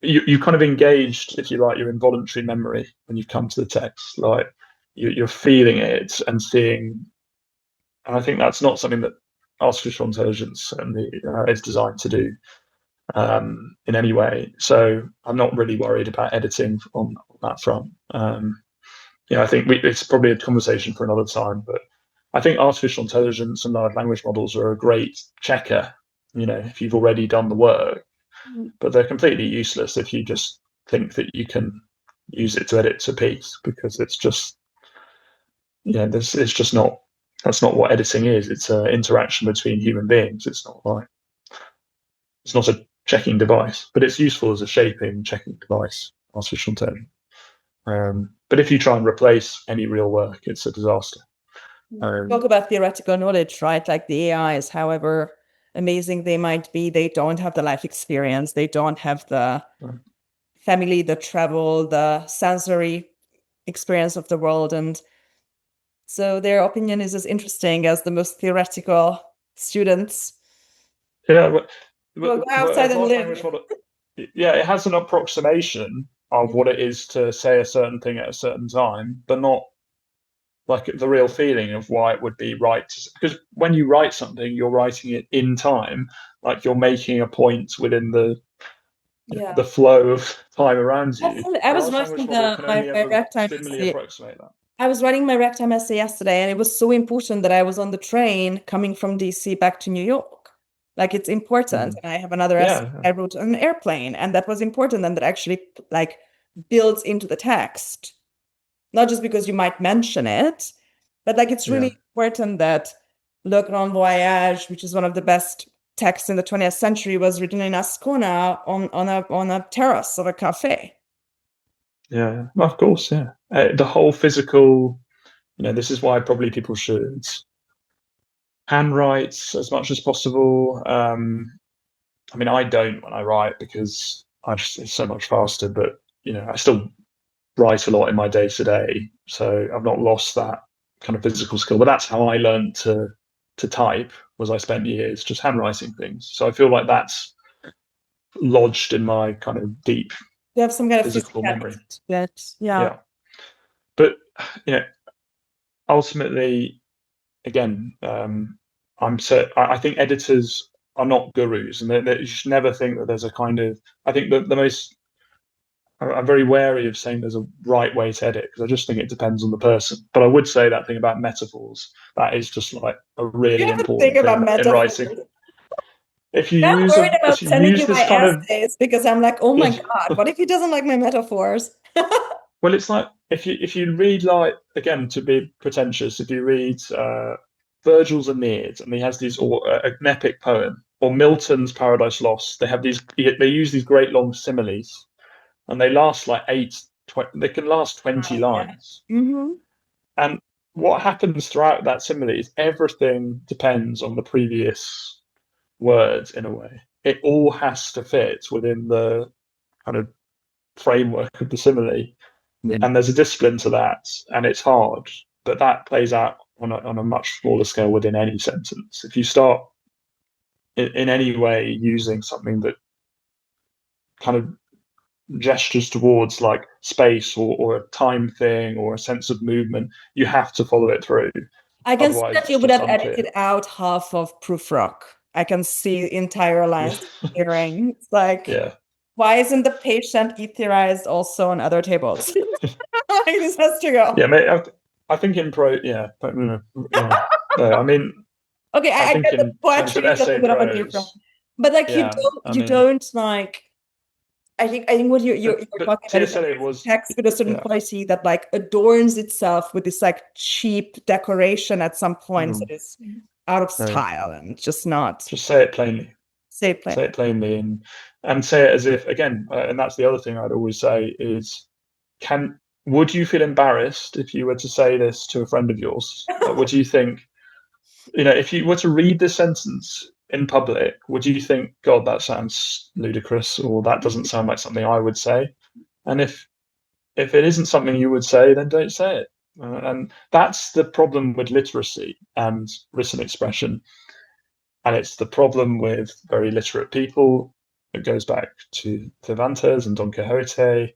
you kind of engaged, if you like, your involuntary memory when you've come to the text, like you're feeling it and seeing. And I think that's not something that artificial intelligence certainly is designed to do in any way. So I'm not really worried about editing on that front. I think it's probably a conversation for another time, but I think artificial intelligence and large language models are a great checker, if you've already done the work, but they're completely useless if you just think that you can use it to edit a piece, because it's just, it's just not. That's not what editing is. It's an interaction between human beings. It's not a checking device, but it's useful as a shaping, checking device, artificial intelligence. But if you try and replace any real work, it's a disaster. Talk about theoretical knowledge, right? Like the AIs, however amazing they might be, they don't have the life experience. They don't have the family, the travel, the sensory experience of the world. And so their opinion is as interesting as the most theoretical students. Yeah, go outside and live. It has an approximation of what it is to say a certain thing at a certain time, but not like the real feeling of why it would be right. Because when you write something, you're writing it in time, like you're making a point within the flow of time around you. I was writing my ragtime essay. I was writing my ragtime essay yesterday, and it was so important that I was on the train coming from DC back to New York. Like, it's important. And I have another essay I wrote on an airplane, and that was important, and that actually like builds into the text. Not just because you might mention it, but like it's really important that Le Grand Voyage, which is one of the best texts in the 20th century, was written in Ascona on a terrace of a cafe. Yeah, of course, yeah. The whole physical This is why probably people should handwrite as much as possible. I don't when I write because it's so much faster, but I still write a lot in my day to day, so I've not lost that kind of physical skill. But that's how I learned to type, was I spent years just handwriting things. So I feel like that's lodged in my kind of deep you have some kind of physical memory. Yeah. But ultimately, again, I think editors are not gurus, and you should never think that there's a kind of. I think I'm very wary of saying there's a right way to edit, because I just think it depends on the person. But I would say that thing about metaphors, that is just like a really important thing in writing. If you I'm use worried about sending you my kind essays because I'm like, oh my God, what if he doesn't like my metaphors? Well, it's like if you read, like, again, to be pretentious, if you read Virgil's Aeneid, and he has these, or an epic poem, or Milton's Paradise Lost, they use these great long similes, and they last like they can last 20 lines. Mm-hmm. And what happens throughout that simile is everything depends on the previous words in a way. It all has to fit within the kind of framework of the simile. And there's a discipline to that, and it's hard, but that plays out on a much smaller scale within any sentence. If you start in any way using something that kind of gestures towards like space or a time thing or a sense of movement, you have to follow it through. I can see that you would have edited out half of Proofrock. I can see entire lines appearing. It's like, why isn't the patient etherized also on other tables? This has to go. Yeah, I think in pro, but I mean, okay, I get the poetry is a bit of a different, but like you don't like. I think what you're talking about is text with a certain quality that like adorns itself with this like cheap decoration at some points that is out of style and just not. Just say it plainly. Say it plainly, and say it as if, again, and that's the other thing I'd always say is, would you feel embarrassed if you were to say this to a friend of yours? Would you think, if you were to read this sentence in public, would you think, God, that sounds ludicrous, or that doesn't sound like something I would say? And if it isn't something you would say, then don't say it. And that's the problem with literacy and written expression. And it's the problem with very literate people. It goes back to Cervantes and Don Quixote,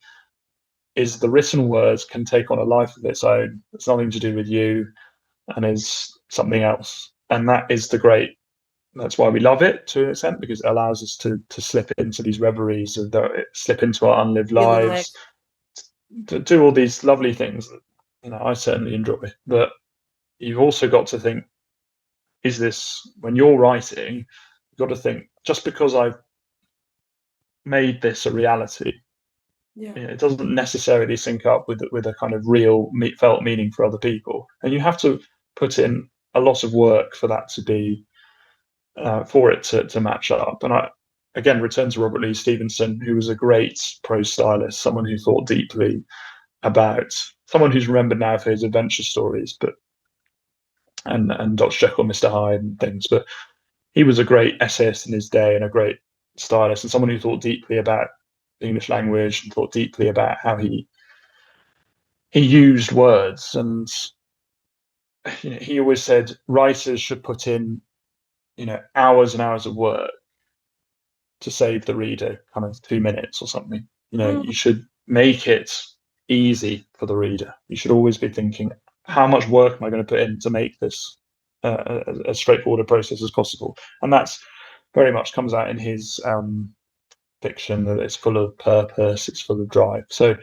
is the written words can take on a life of its own. It's nothing to do with you, and is something else. And that's why we love it to an extent, because it allows us to slip into these reveries, slip into our unlived lives, to do all these lovely things that I certainly enjoy. But you've also got to think, is this, when you're writing, you've got to think, just because I've made this a reality, it doesn't necessarily sync up with a kind of real felt meaning for other people. And you have to put in a lot of work for that to be for it to match up. And I, again, return to Robert Louis Stevenson, who was a great prose stylist, someone who thought deeply about, someone who's remembered now for his adventure stories, but and Dr. Jekyll, Mr. Hyde and things. But he was a great essayist in his day and a great stylist, and someone who thought deeply about the English language and thought deeply about how he used words. And he always said writers should put in hours and hours of work to save the reader kind of 2 minutes or something. You should make it easy for the reader. You should always be thinking, how much work am I going to put in to make this as straightforward a process as possible? And that's very much comes out in his fiction, that it's full of purpose, it's full of drive. So,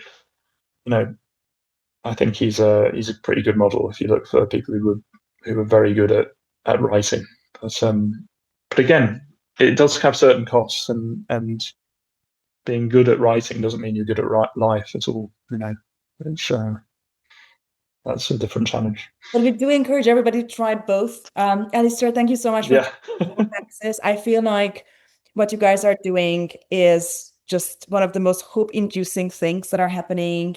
I think he's a pretty good model if you look for people who are very good at writing. But again, it does have certain costs, and being good at writing doesn't mean you're good at life at all. It's that's a different challenge. But we do encourage everybody to try both. Alastair, thank you so much for access. I feel like what you guys are doing is just one of the most hope-inducing things that are happening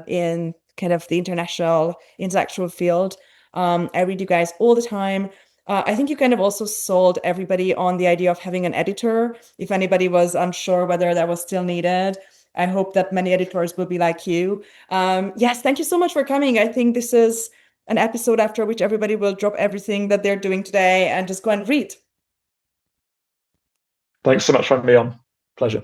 in kind of the international intellectual field. I read you guys all the time. I think you kind of also sold everybody on the idea of having an editor. If anybody was unsure whether that was still needed, I hope that many editors will be like you. Yes, thank you so much for coming. I think this is an episode after which everybody will drop everything that they're doing today and just go and read. Thanks so much for having me on. Pleasure.